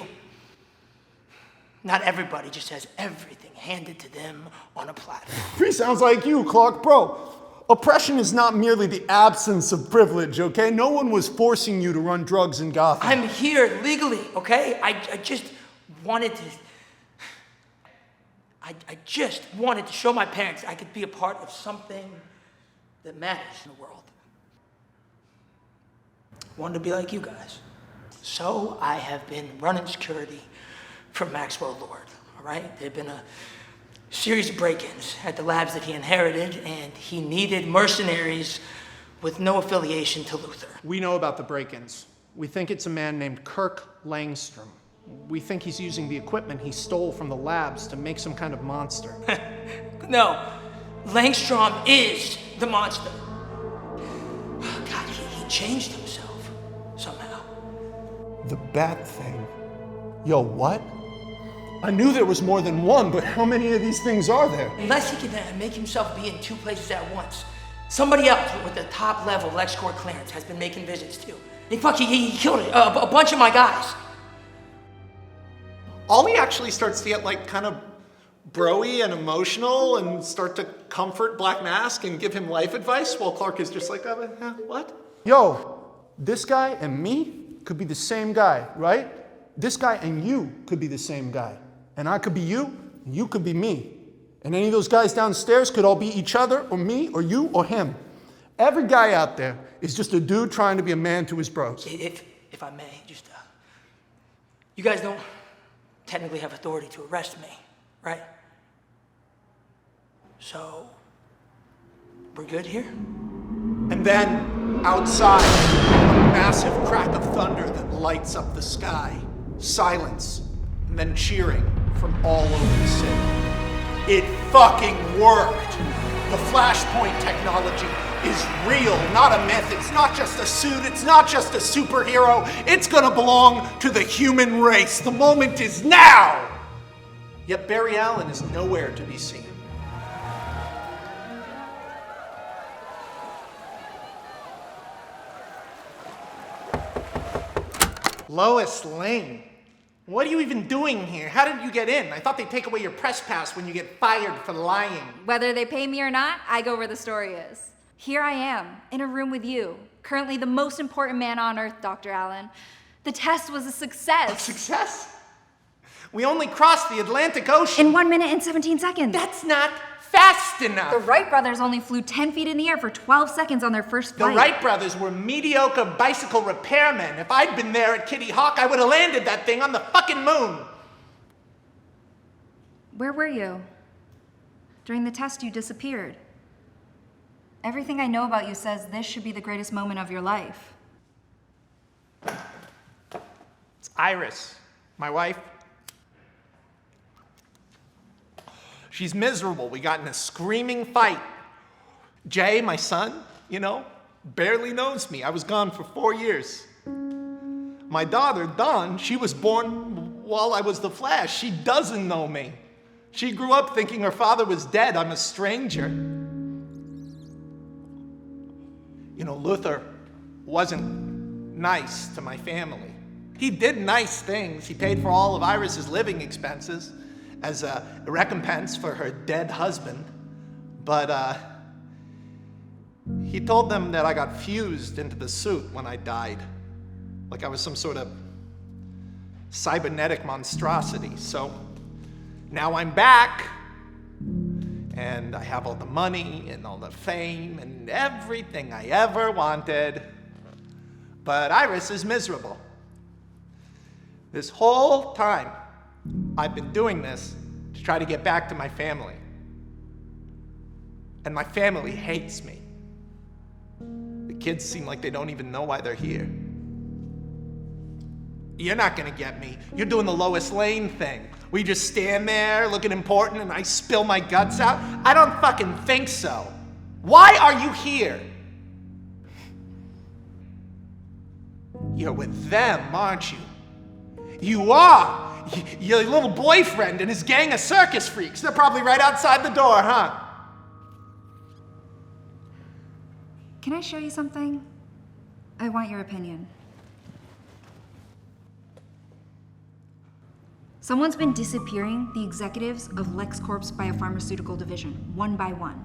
Not everybody just has everything handed to them on a platter. He sounds like you, Clark. Bro, oppression is not merely the absence of privilege, okay? No one was forcing you to run drugs in Gotham. I'm here legally, okay? I just wanted to... I just wanted to show my parents I could be a part of something that matters in the world. Wanted to be like you guys. So I have been running security for Maxwell Lord, all right? There have been a series of break-ins at the labs that he inherited, and he needed mercenaries with no affiliation to Luther. We know about the break-ins. We think it's a man named Kirk Langstrom. We think he's using the equipment he stole from the labs to make some kind of monster. No, Langstrom is the monster. God, he changed himself somehow. The bat thing. Yo, what? I knew there was more than one, but how many of these things are there? Unless he can make himself be in two places at once. Somebody else with the top level LexCorp clearance has been making visits too. He killed a bunch of my guys. Ollie actually starts to get like kind of bro-y and emotional and start to comfort Black Mask and give him life advice while Clark is just like, what? Yo, this guy and me could be the same guy, right? This guy and you could be the same guy. And I could be you, and you could be me. And any of those guys downstairs could all be each other, or me, or you, or him. Every guy out there is just a dude trying to be a man to his bros. If I may, just, you guys don't technically have authority to arrest me, right? So, we're good here? And then, outside, a massive crack of thunder that lights up the sky. Silence, and then cheering from all over the city. It fucking worked! The Flashpoint technology is real, not a myth. It's not just a suit, it's not just a superhero. It's gonna belong to the human race. The moment is now! Yet Barry Allen is nowhere to be seen. Lois Lane, what are you even doing here? How did you get in? I thought they'd take away your press pass when you get fired for lying. Whether they pay me or not, I go where the story is. Here I am, in a room with you, currently the most important man on Earth, Dr. Allen. The test was a success. A success? We only crossed the Atlantic Ocean. In 1 minute and 17 seconds. That's not fast enough. The Wright brothers only flew 10 feet in the air for 12 seconds on their first flight. The Wright brothers were mediocre bicycle repairmen. If I'd been there at Kitty Hawk, I would have landed that thing on the fucking moon. Where were you? During the test, you disappeared. Everything I know about you says this should be the greatest moment of your life. It's Iris, my wife. She's miserable. We got in a screaming fight. Jay, my son, barely knows me. I was gone for 4 years. My daughter, Dawn, she was born while I was the Flash. She doesn't know me. She grew up thinking her father was dead. I'm a stranger. You know, Luther wasn't nice to my family. He did nice things. He paid for all of Iris's living expenses as a recompense for her dead husband. But he told them that I got fused into the suit when I died. Like I was some sort of cybernetic monstrosity. So now I'm back, and I have all the money and all the fame and everything I ever wanted. But Iris is miserable. This whole time, I've been doing this to try to get back to my family. And my family hates me. The kids seem like they don't even know why they're here. You're not gonna get me. You're doing the Lois Lane thing. We just stand there looking important and I spill my guts out. I don't fucking think so. Why are you here? You're with them, aren't you? You are. Your little boyfriend and his gang of circus freaks. They're probably right outside the door, huh? Can I show you something? I want your opinion. Someone's been disappearing the executives of LexCorp's biopharmaceutical division, one by one.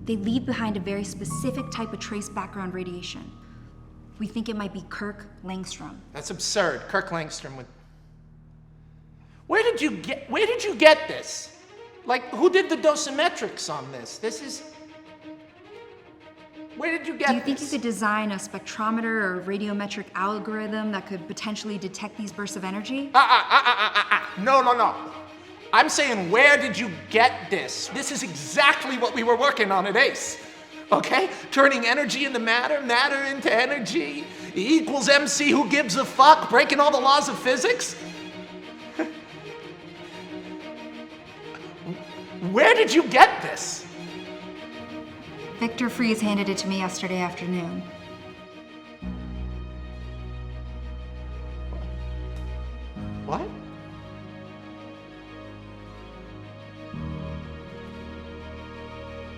They leave behind a very specific type of trace background radiation. We think it might be Kirk Langstrom. That's absurd. Kirk Langstrom would... Where did you get this? Like, who did the dosimetrics on this? This is... Where did you get this? Do you think you could design a spectrometer or radiometric algorithm that could potentially detect these bursts of energy? No. I'm saying, where did you get this? This is exactly what we were working on at ACE. Okay? Turning energy into matter, matter into energy, E equals MC who gives a fuck, breaking all the laws of physics. Where did you get this? Victor Fries handed it to me yesterday afternoon. What?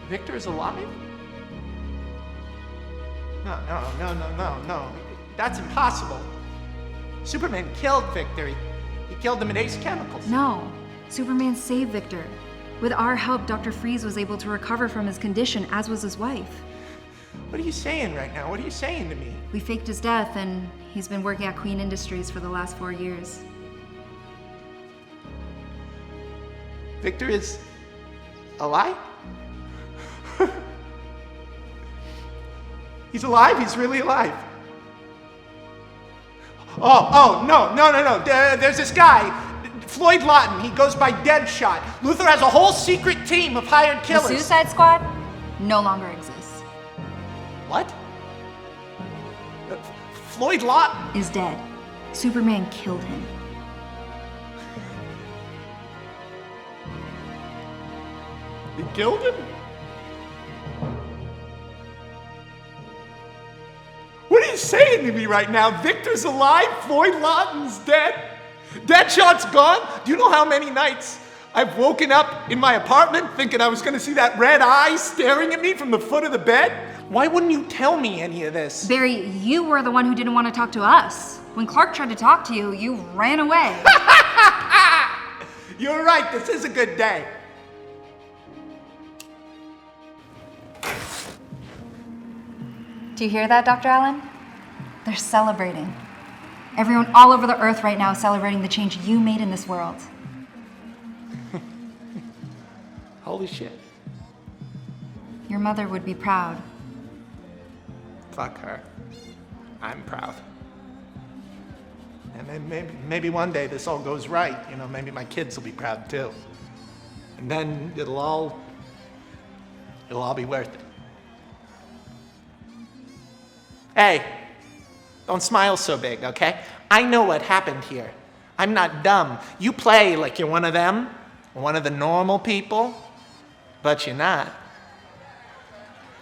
Victor is alive? No. That's impossible. Superman killed Victor. He killed him at Ace Chemicals. No. Superman saved Victor. With our help, Dr. Fries was able to recover from his condition, as was his wife. What are you saying right now? What are you saying to me? We faked his death, and he's been working at Queen Industries for the last 4 years. Victor is alive? He's alive? He's really alive? No. There's this guy, Floyd Lawton. He goes by Deadshot. Luther has a whole secret team of hired killers. The Suicide Squad no longer exists. What? Floyd Lawton is dead. Superman killed him. He killed him? What are you saying to me right now? Victor's alive? Floyd Lawton's dead? Deadshot's gone? Do you know how many nights I've woken up in my apartment thinking I was going to see that red eye staring at me from the foot of the bed? Why wouldn't you tell me any of this? Barry, you were the one who didn't want to talk to us. When Clark tried to talk to you, you ran away. You're right, this is a good day. Do you hear that, Dr. Allen? They're celebrating. Everyone all over the earth right now is celebrating the change you made in this world. Holy shit. Your mother would be proud. Fuck her. I'm proud. And then maybe one day this all goes right. You know, maybe my kids will be proud too. And then it'll all be worth it. Hey, don't smile so big, okay? I know what happened here. I'm not dumb. You play like you're one of them, one of the normal people, but you're not.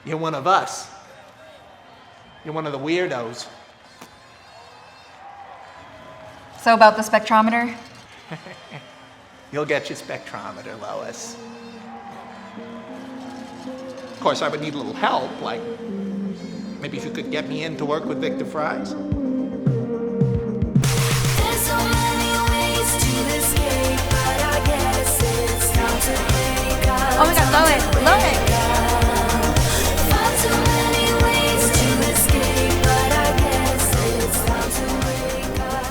You're one of us. You're one of the weirdos. So about the spectrometer? You'll get your spectrometer, Lois. Of course, I would need a little help, like maybe if you could get me in to work with Victor Fries. There's so many ways to escape, but I guess it's time to wake up. Oh my god, Lois! Lois! Far too many ways to escape, but I guess it's time to wake up.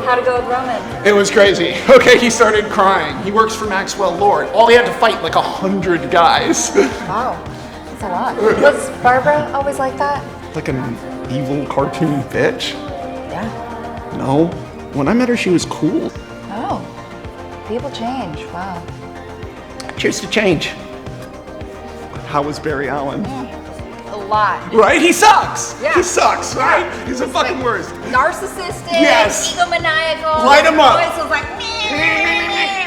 How'd it go with Roman? It was crazy. Okay, he started crying. He works for Maxwell Lord. All he had to fight like 100 guys. Wow, that's a lot. Was Barbara always like that? Like an evil cartoon bitch? Yeah. No. When I met her, she was cool. Oh, people change. Wow. Cheers to change. How was Barry Allen? A lot. Right? He sucks. Yeah. He sucks, right? Yeah. He's the fucking worst. Narcissistic. Yes. Egomaniacal. Light him up. Voice was like,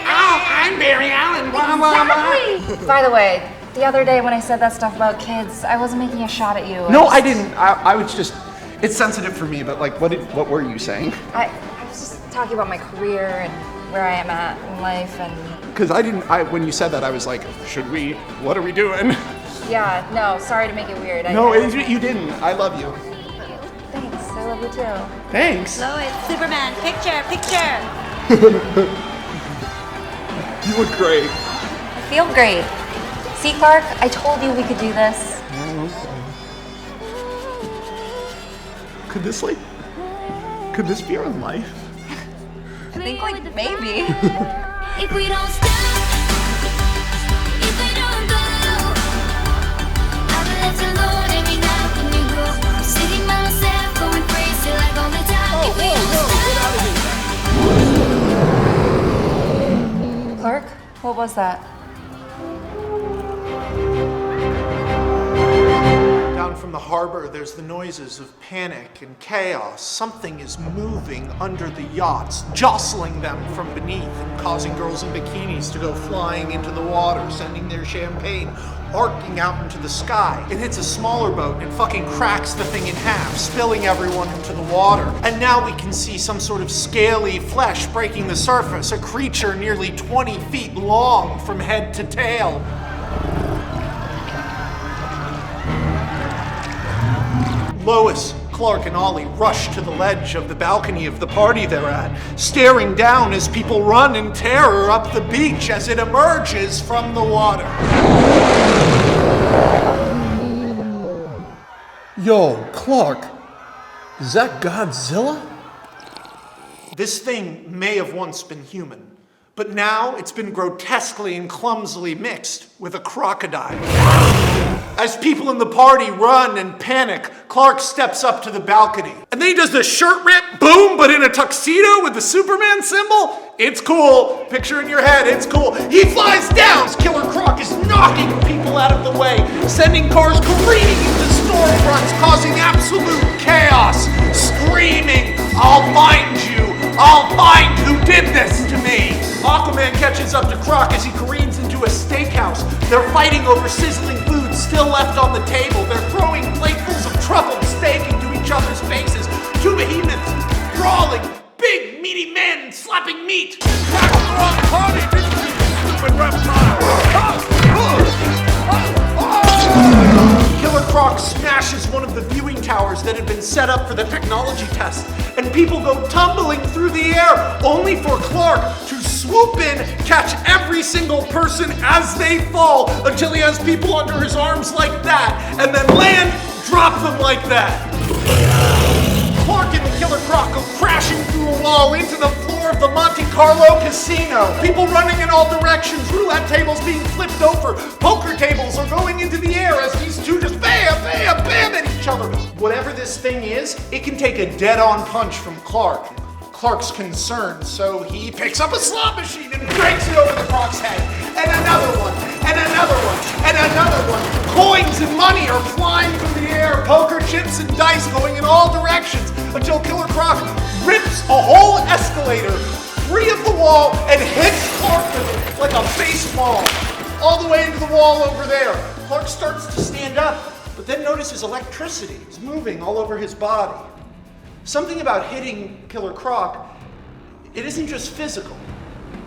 Oh, I'm Barry Allen. Blah, blah, blah. exactly. By the way, the other day when I said that stuff about kids, I wasn't making a shot at you. No, I didn't. I was just. It's sensitive for me, but like, what were you saying? I was just talking about my career and where I am at in life and. Because when you said that, I was like, what are we doing? Yeah, no, sorry to make it weird. No, you didn't. I love you. Thanks, I love you too. Thanks. Lois, Superman, picture. You look great. I feel great. See, Clark, I told you we could do this. Could this be our life? I think, like, maybe. If we don't stop, if we don't go, I'll be left alone every night when you go. I'm sitting by myself, going crazy like all the time. If we don't stop. Clark, what was that? Down from the harbor, there's the noises of panic and chaos. Something is moving under the yachts, jostling them from beneath and causing girls in bikinis to go flying into the water, sending their champagne arcing out into the sky. It hits a smaller boat and fucking cracks the thing in half, spilling everyone into the water. And now we can see some sort of scaly flesh breaking the surface, a creature nearly 20 feet long from head to tail. Lois, Clark, and Ollie rush to the ledge of the balcony of the party they're at, staring down as people run in terror up the beach as it emerges from the water. Yo, Clark, is that Godzilla? This thing may have once been human, but now it's been grotesquely and clumsily mixed with a crocodile. As people in the party run and panic, Clark steps up to the balcony. And then he does the shirt rip, boom, but in a tuxedo with the Superman symbol. It's cool. Picture in your head, it's cool. He flies down. Killer Croc is knocking people out of the way, sending cars careening into storefronts, causing absolute chaos, screaming, "I'll find you. I'll find who did this to me." Aquaman catches up to Croc as he careens into a steakhouse. They're fighting over sizzling food still left on the table. They're throwing platefuls of truffled steak into each other's faces. Two behemoths brawling, big meaty men slapping meat. That's the wrong party, this is stupid reptile! Killer Croc smashes one of the viewing towers that had been set up for the technology test, and people go tumbling through the air, only for Clark to swoop in, catch every single person as they fall, until he has people under his arms like that, and then land, drop them like that. Clark and the Killer Croc go crashing through a wall into the floor of the Monte Carlo casino. People running in all directions, roulette tables being flipped over, poker tables are going into the air as these two just bam, bam, bam at each other. Whatever this thing is, it can take a dead-on punch from Clark. Clark's concerned, so he picks up a slot machine and breaks it over the Croc's head. And another one, and another one, and another one. Coins and money are flying through the air, poker chips and dice going in all directions, until Killer Croc rips a whole escalator free of the wall and hits Clark with it like a baseball, all the way into the wall over there. Clark starts to stand up, but then notices electricity is moving all over his body. Something about hitting Killer Croc, it isn't just physical.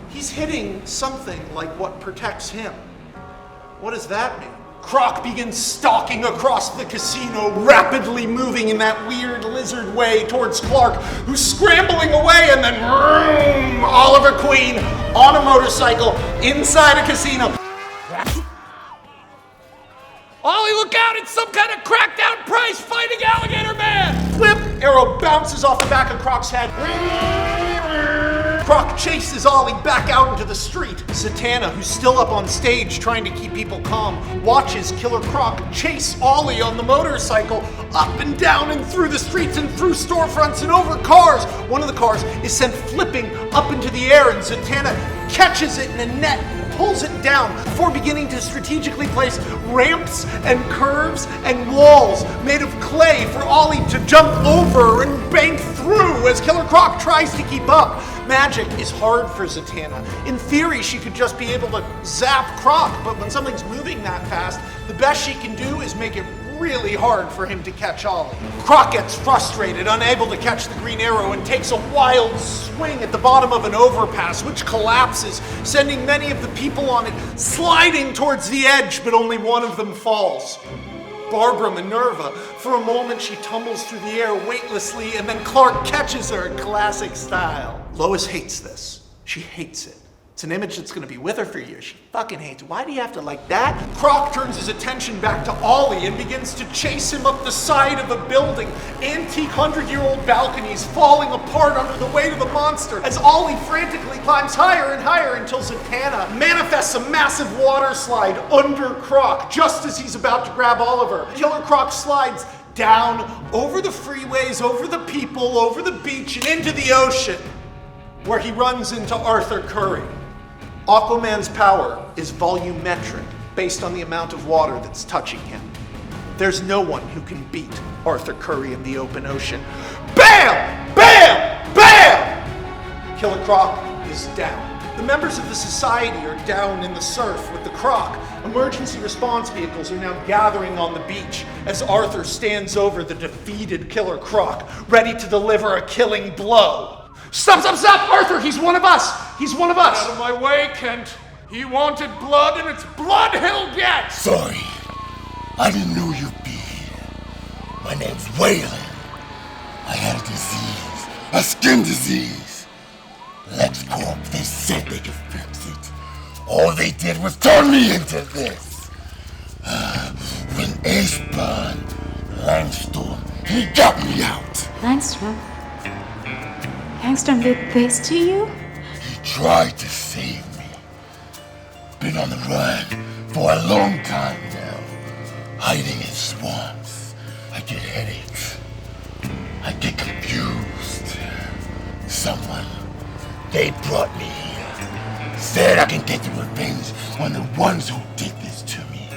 He's hitting something like what protects him. What does that mean? Croc begins stalking across the casino, rapidly moving in that weird lizard way towards Clark, who's scrambling away, and then Oliver Queen on a motorcycle inside a casino. Ollie, look out! It's some kind of crackdown prize fighting alligator man! Flip! Arrow bounces off the back of Croc's head. Croc chases Ollie back out into the street. Zatanna, who's still up on stage trying to keep people calm, watches Killer Croc chase Ollie on the motorcycle up and down and through the streets and through storefronts and over cars. One of the cars is sent flipping up into the air, and Zatanna catches it in a net and pulls it down before beginning to strategically place ramps and curves and walls made of clay for Ollie to jump over and bank through as Killer Croc tries to keep up. Magic is hard for Zatanna. In theory, she could just be able to zap Croc, but when something's moving that fast, the best she can do is make it really hard for him to catch Ollie. Croc gets frustrated, unable to catch the green arrow, and takes a wild swing at the bottom of an overpass, which collapses, sending many of the people on it sliding towards the edge, but only one of them falls. Barbara Minerva. For a moment, she tumbles through the air weightlessly, and then Clark catches her in classic style. Lois hates this. She hates it. It's an image that's gonna be with her for years. She fucking hates it. Why do you have to like that? Croc turns his attention back to Ollie and begins to chase him up the side of a building. Antique 100-year-old balconies falling apart under the weight of the monster as Ollie frantically climbs higher and higher until Zatanna manifests a massive water slide under Croc just as he's about to grab Oliver. Killer Croc slides down over the freeways, over the people, over the beach, and into the ocean, where he runs into Arthur Curry. Aquaman's power is volumetric, based on the amount of water that's touching him. There's no one who can beat Arthur Curry in the open ocean. Bam! Bam! Bam! Killer Croc is down. The members of the society are down in the surf with the Croc. Emergency response vehicles are now gathering on the beach as Arthur stands over the defeated Killer Croc, ready to deliver a killing blow. Stop, stop, stop! Arthur, he's one of us! He's one of us! Out of my way, Kent. He wanted blood, and it's blood he'll get! Sorry, I didn't know you'd be here. My name's Waylon. I had a disease, a skin disease. LexCorp, they said they could fix it. All they did was turn me into this. When Ace burned, Langstorm, he got me out. Langstrom? Langstrom did this to you? He tried to save me. Been on the run for a long time now, hiding in swamps. I get headaches. I get confused. Someone, they brought me here. Said I can get the revenge on the ones who did this to me.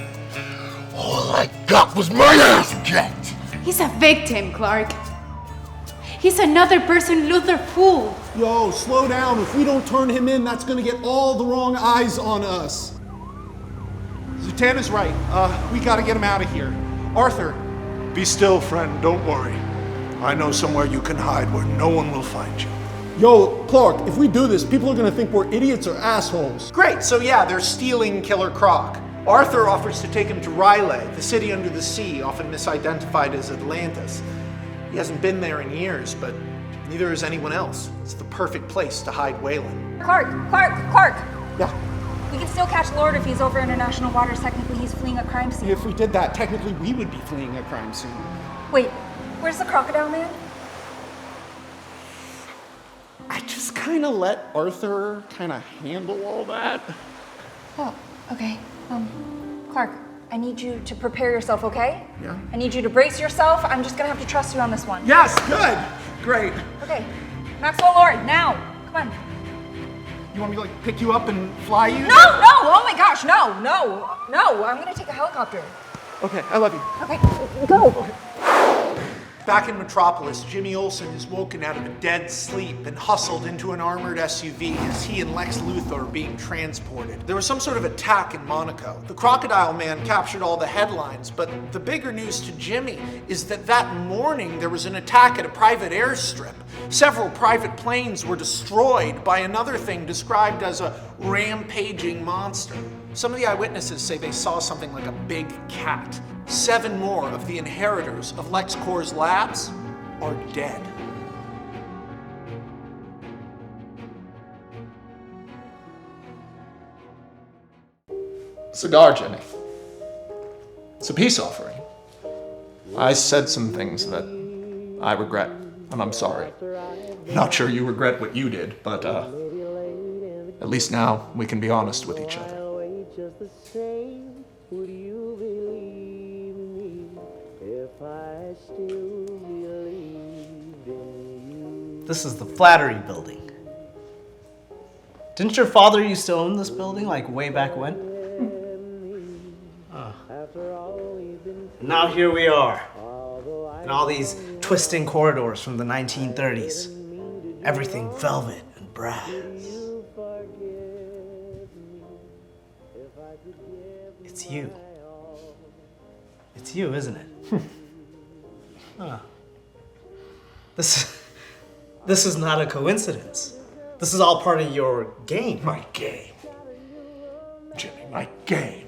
All I got was my ass kicked. He's a victim, Clark. He's another person Luther fooled. Yo, slow down. If we don't turn him in, that's gonna get all the wrong eyes on us. Zatanna's right. We gotta get him out of here. Arthur. Be still, friend. Don't worry. I know somewhere you can hide where no one will find you. Yo, Clark, if we do this, people are gonna think we're idiots or assholes. Great, so yeah, they're stealing Killer Croc. Arthur offers to take him to 𝙗𝙼, the city under the sea, often misidentified as Atlantis. He hasn't been there in years, but neither has anyone else. It's the perfect place to hide Waylon. Clark! Yeah. We can still catch Lord if he's over international waters. Technically, he's fleeing a crime scene. If we did that, technically we would be fleeing a crime scene. Wait, where's the crocodile man? I just kind of let Arthur kind of handle all that. Oh, okay. Clark, I need you to prepare yourself, okay? Yeah. I need you to brace yourself. I'm just gonna have to trust you on this one. Yes, good. Great. Okay. Maxwell Lord, now. Come on. You want me to like pick you up and fly you? No! Oh my gosh, no! I'm gonna take a helicopter. Okay, I love you. Okay, go. Back in Metropolis, Jimmy Olsen is woken out of a dead sleep and hustled into an armored SUV as he and Lex Luthor are being transported. There was some sort of attack in Monaco. The Crocodile Man captured all the headlines, but the bigger news to Jimmy is that that morning there was an attack at a private airstrip. Several private planes were destroyed by another thing described as a rampaging monster. Some of the eyewitnesses say they saw something like a big cat. 7 more of the inheritors of LexCorp's labs are dead. Cigar, Jenny. It's a peace offering. I said some things that I regret, and I'm sorry. Not sure you regret what you did, but at least now we can be honest with each other. This is the Flattery Building. Didn't your father used to own this building, like way back when? Now here we are, in all these twisting corridors from the 1930s. Everything velvet and brass. It's you. It's you, isn't it? This is not a coincidence. This is all part of your game. My game. Jimmy, my game.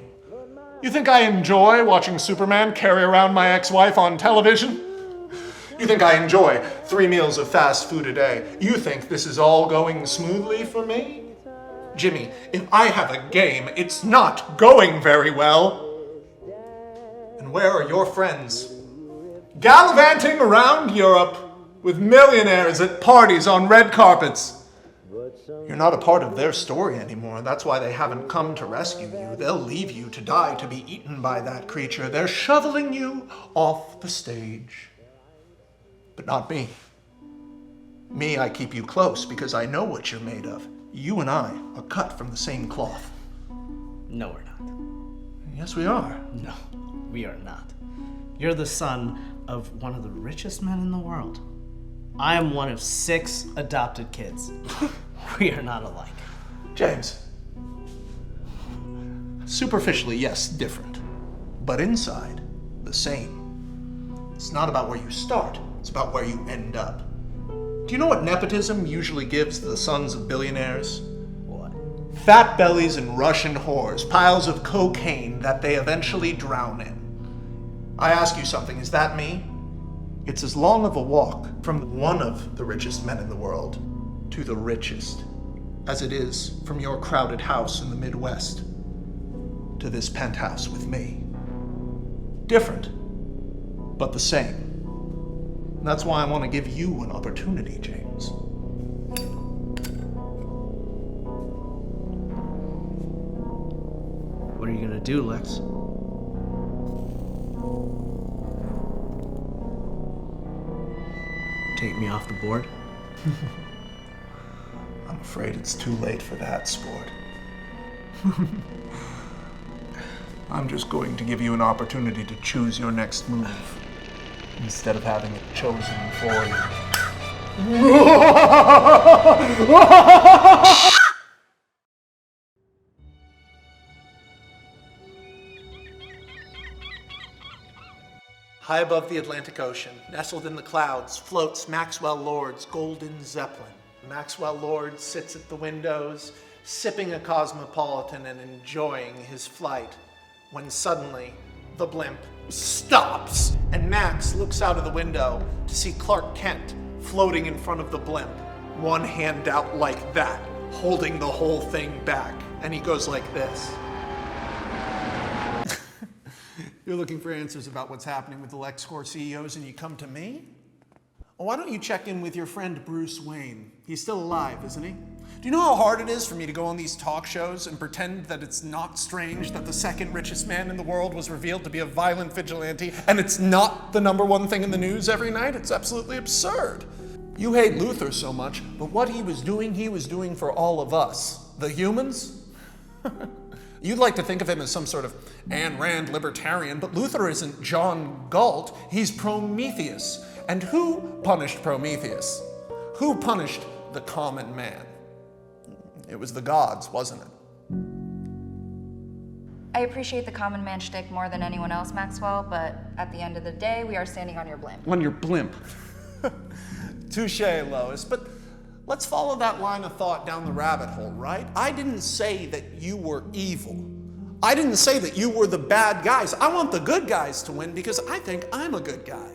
You think I enjoy watching Superman carry around my ex-wife on television? You think I enjoy 3 meals of fast food a day? You think this is all going smoothly for me? Jimmy, if I have a game, it's not going very well. And where are your friends? Gallivanting around Europe with millionaires at parties on red carpets. You're not a part of their story anymore. That's why they haven't come to rescue you. They'll leave you to die, to be eaten by that creature. They're shoveling you off the stage. But not me. Me, I keep you close because I know what you're made of. You and I are cut from the same cloth. No, we're not. Yes, we are. No, we are not. You're the son of one of the richest men in the world. I am one of 6 adopted kids. We are not alike. James. Superficially, yes, different. But inside, the same. It's not about where you start, it's about where you end up. Do you know what nepotism usually gives the sons of billionaires? What? Fat bellies and Russian whores, piles of cocaine that they eventually drown in. I ask you something, is that me? It's as long of a walk from one of the richest men in the world to the richest as it is from your crowded house in the Midwest to this penthouse with me. Different, but the same. And that's why I want to give you an opportunity, James. What are you gonna do, Lex? Take me off the board? I'm afraid it's too late for that, sport. I'm just going to give you an opportunity to choose your next move instead of having it chosen for you. High above the Atlantic Ocean, nestled in the clouds, floats Maxwell Lord's golden Zeppelin. Maxwell Lord sits at the windows, sipping a cosmopolitan and enjoying his flight, when suddenly the blimp stops, and Max looks out of the window to see Clark Kent floating in front of the blimp, one hand out like that, holding the whole thing back, and he goes like this. You're looking for answers about what's happening with the LexCorp CEOs and you come to me? Well, why don't you check in with your friend Bruce Wayne? He's still alive, isn't he? Do you know how hard it is for me to go on these talk shows and pretend that it's not strange that the second richest man in the world was revealed to be a violent vigilante and it's not the #1 thing in the news every night? It's absolutely absurd. You hate Luthor so much, but what he was doing for all of us. The humans? You'd like to think of him as some sort of Ayn Rand libertarian, but Luther isn't John Galt, he's Prometheus. And who punished Prometheus? Who punished the common man? It was the gods, wasn't it? I appreciate the common man shtick more than anyone else, Maxwell, but at the end of the day, we are standing on your blimp. On your blimp. Touché, Lois, but let's follow that line of thought down the rabbit hole, right? I didn't say that you were evil. I didn't say that you were the bad guys. I want the good guys to win because I think I'm a good guy.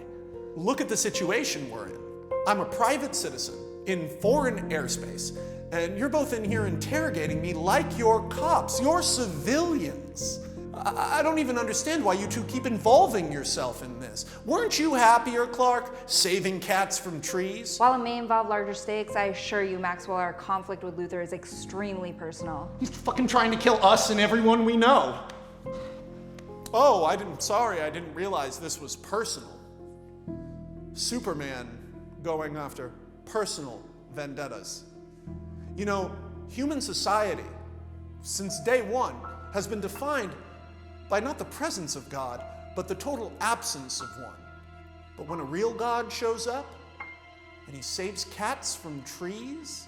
Look at the situation we're in. I'm a private citizen in foreign airspace, and you're both in here interrogating me like you're cops. You're civilians. I don't even understand why you two keep involving yourself in this. Weren't you happier, Clark, saving cats from trees? While it may involve larger stakes, I assure you, Maxwell, our conflict with Luther is extremely personal. He's fucking trying to kill us and everyone we know. Oh, sorry, I didn't realize this was personal. Superman going after personal vendettas. You know, human society, since day one, has been defined by not the presence of God, but the total absence of one. But when a real God shows up, and he saves cats from trees,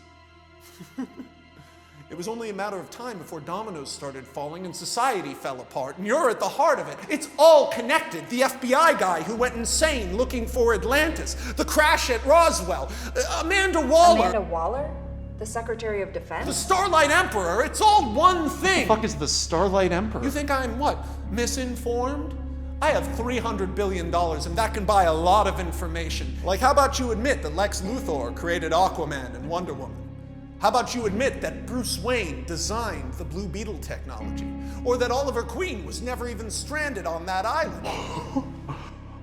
it was only a matter of time before dominoes started falling and society fell apart, and you're at the heart of it. It's all connected. The FBI guy who went insane looking for Atlantis, the crash at Roswell, Amanda Waller. Amanda Waller? The Secretary of Defense? The Starlight Emperor, it's all one thing. What the fuck is the Starlight Emperor? You think I'm what, misinformed? I have $300 billion and that can buy a lot of information. Like, how about you admit that Lex Luthor created Aquaman and Wonder Woman? How about you admit that Bruce Wayne designed the Blue Beetle technology? Or that Oliver Queen was never even stranded on that island?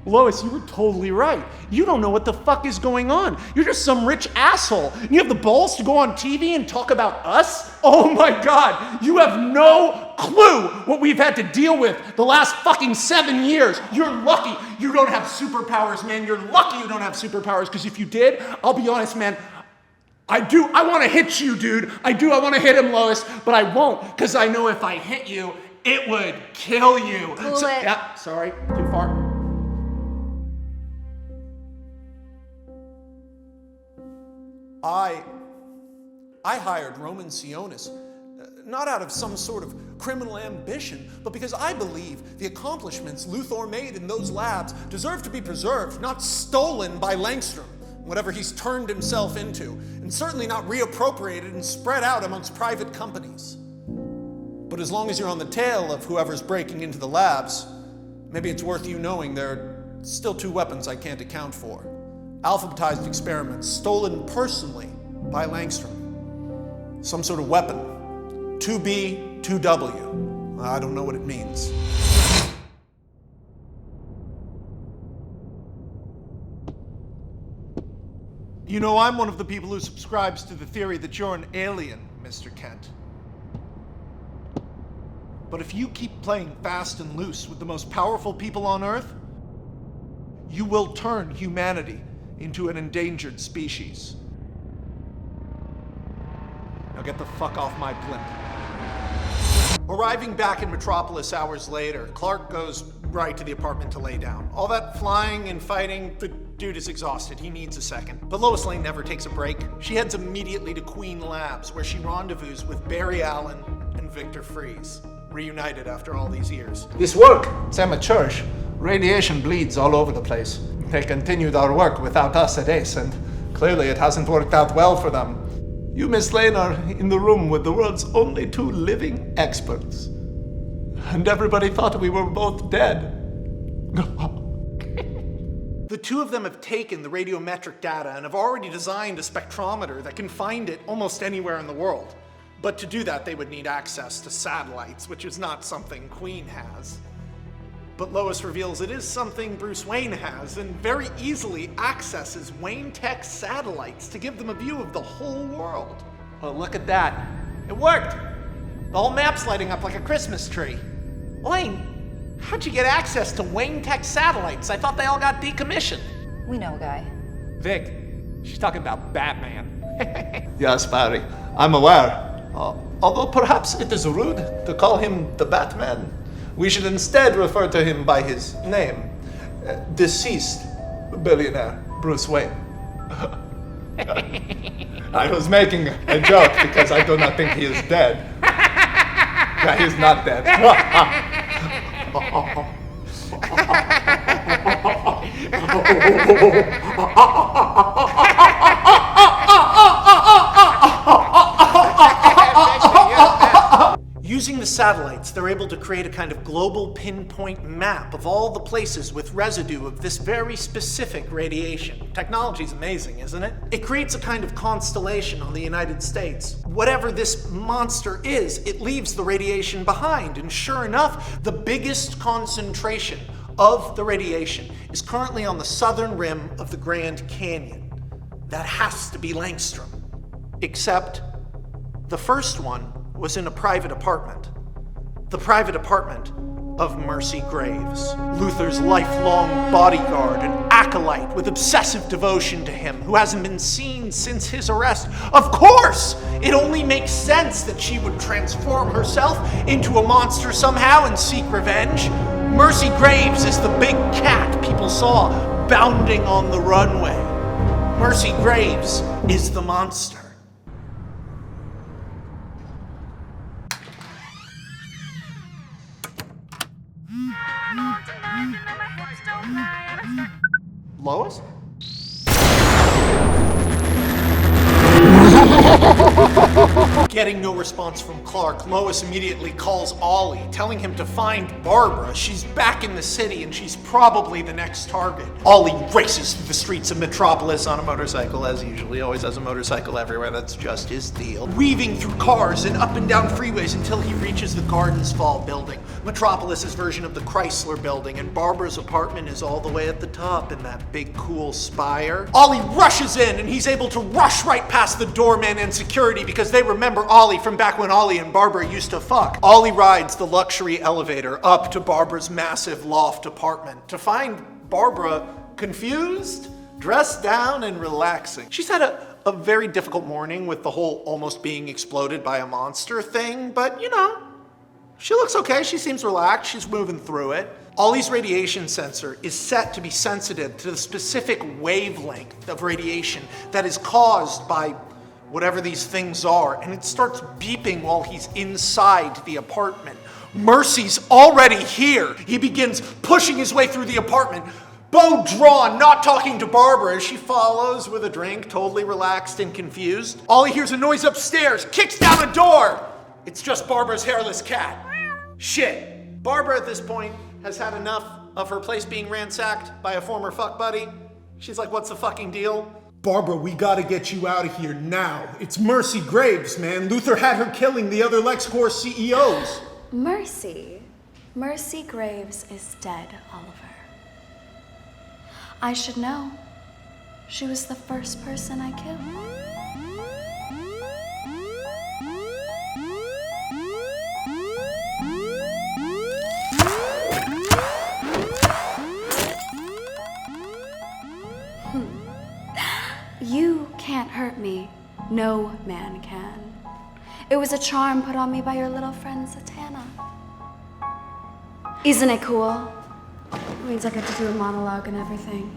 Lois, you were totally right. You don't know what the fuck is going on. You're just some rich asshole. And you have the balls to go on TV and talk about us? Oh my God, you have no clue what we've had to deal with the last fucking 7 years. You're lucky you don't have superpowers, man. You're lucky you don't have superpowers, because if you did, I'll be honest, man, I want to hit you, dude. I want to hit him, Lois, but I won't, because I know if I hit you, it would kill you. Cool it. Yeah, sorry, too far. I hired Roman Sionis, not out of some sort of criminal ambition, but because I believe the accomplishments Luthor made in those labs deserve to be preserved, not stolen by Langstrom, whatever he's turned himself into, and certainly not reappropriated and spread out amongst private companies. But as long as you're on the tail of whoever's breaking into the labs, maybe it's worth you knowing there are still 2 weapons I can't account for. Alphabetized experiments stolen personally by Langstrom. Some sort of weapon. 2B, 2W. I don't know what it means. You know, I'm one of the people who subscribes to the theory that you're an alien, Mr. Kent. But if you keep playing fast and loose with the most powerful people on Earth, you will turn humanity into an endangered species. Now get the fuck off my blimp. Arriving back in Metropolis hours later, Clark goes right to the apartment to lay down. All that flying and fighting, the dude is exhausted. He needs a second. But Lois Lane never takes a break. She heads immediately to Queen Labs, where she rendezvous with Barry Allen and Victor Fries, reunited after all these years. This work, it's amateurs. Radiation bleeds all over the place. They continued our work without us at ACE, and clearly it hasn't worked out well for them. You, Miss Lane, are in the room with the world's only 2 living experts. And everybody thought we were both dead. The 2 of them have taken the radiometric data and have already designed a spectrometer that can find it almost anywhere in the world. But to do that, they would need access to satellites, which is not something Queen has. But Lois reveals it is something Bruce Wayne has, and very easily accesses Wayne Tech's satellites to give them a view of the whole world. Oh, look at that. It worked. The whole map's lighting up like a Christmas tree. Wayne, how'd you get access to Wayne Tech satellites? I thought they all got decommissioned. We know, Guy. Vic, she's talking about Batman. Yes, Barry, I'm aware. Although perhaps it is rude to call him the Batman. We should instead refer to him by his name. Deceased billionaire Bruce Wayne. I was making a joke because I do not think he is dead. Yeah, he's not dead. Using the satellites, they're able to create a kind of global pinpoint map of all the places with residue of this very specific radiation. Technology's amazing, isn't it? It creates a kind of constellation on the United States. Whatever this monster is, it leaves the radiation behind, and sure enough, the biggest concentration of the radiation is currently on the southern rim of the Grand Canyon. That has to be Langstrom. Except the first one was in a private apartment. The private apartment of Mercy Graves, Luther's lifelong bodyguard, an acolyte with obsessive devotion to him, who hasn't been seen since his arrest. Of course! It only makes sense that she would transform herself into a monster somehow and seek revenge. Mercy Graves is the big cat people saw bounding on the runway. Mercy Graves is the monster. Lois? Getting no response from Clark, Lois immediately calls Ollie, telling him to find Barbara. She's back in the city and she's probably the next target. Ollie races through the streets of Metropolis on a motorcycle, as usually, always has a motorcycle everywhere. That's just his deal. Weaving through cars and up and down freeways until he reaches the Gardensfall building, Metropolis's version of the Chrysler building, and Barbara's apartment is all the way at the top in that big cool spire. Ollie rushes in and he's able to rush right past the doorman and security because they remember Ollie from back when Ollie and Barbara used to fuck. Ollie rides the luxury elevator up to Barbara's massive loft apartment to find Barbara confused, dressed down, and relaxing. She's had a very difficult morning with the whole almost being exploded by a monster thing, but you know, she looks okay. She seems relaxed. She's moving through it. Ollie's radiation sensor is set to be sensitive to the specific wavelength of radiation that is caused by whatever these things are, and it starts beeping while he's inside the apartment. Mercy's already here. He begins pushing his way through the apartment, bow drawn, not talking to Barbara as she follows with a drink, totally relaxed and confused. Ollie hears a noise upstairs, kicks down a door. It's just Barbara's hairless cat. Shit. Barbara at this point has had enough of her place being ransacked by a former fuck buddy. She's like, what's the fucking deal? Barbara, we gotta get you out of here now. It's Mercy Graves, man. Luther had her killing the other LexCorp CEOs. Mercy? Mercy Graves is dead, Oliver. I should know. She was the first person I killed. You can't hurt me. No man can. It was a charm put on me by your little friend Zatanna. Isn't it cool? It means I get to do a monologue and everything.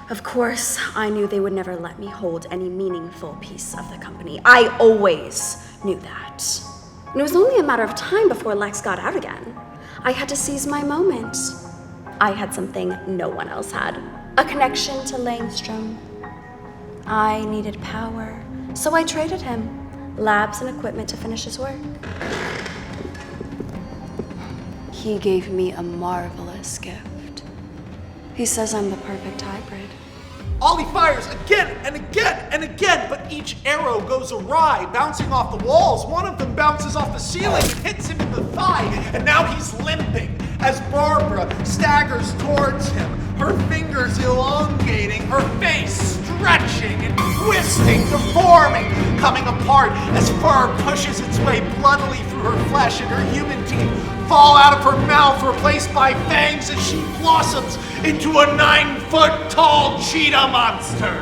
Of course, I knew they would never let me hold any meaningful piece of the company. I always knew that. And it was only a matter of time before Lex got out again. I had to seize my moment. I had something no one else had. A connection to Langstrom. I needed power, so I traded him labs and equipment to finish his work. He gave me a marvelous gift. He says I'm the perfect hybrid. Ollie fires again and again and again, but each arrow goes awry, bouncing off the walls. One of them bounces off the ceiling and hits him in the thigh, and now he's limping as Barbara staggers towards him, her fingers elongating, her face stretching and twisting, deforming, coming apart as fur pushes its way bloodily through her flesh, and her human teeth fall out of her mouth, replaced by fangs as she blossoms into a 9-foot-tall cheetah monster.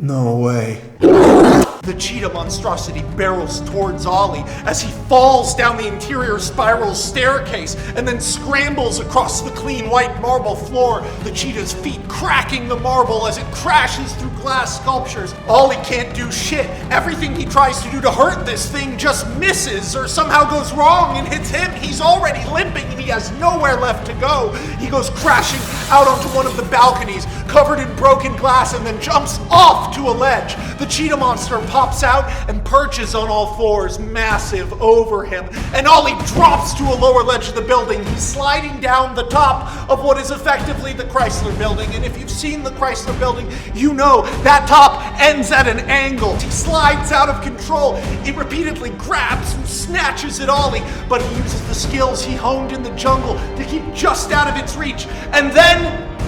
No way. The cheetah monstrosity barrels towards Ollie as he falls down the interior spiral staircase and then scrambles across the clean white marble floor, the cheetah's feet cracking the marble as it crashes through glass sculptures. Ollie can't do shit. Everything he tries to do to hurt this thing just misses or somehow goes wrong and hits him. He's already limping and he has nowhere left to go. He goes crashing out onto one of the balconies, covered in broken glass, and then jumps off to a ledge. The cheetah monster pops out and perches on all fours, massive, over him. And Ollie drops to a lower ledge of the building. He's sliding down the top of what is effectively the Chrysler Building. And if you've seen the Chrysler Building, you know that top ends at an angle. He slides out of control. He repeatedly grabs and snatches at Ollie, but he uses the skills he honed in the jungle to keep just out of its reach. And then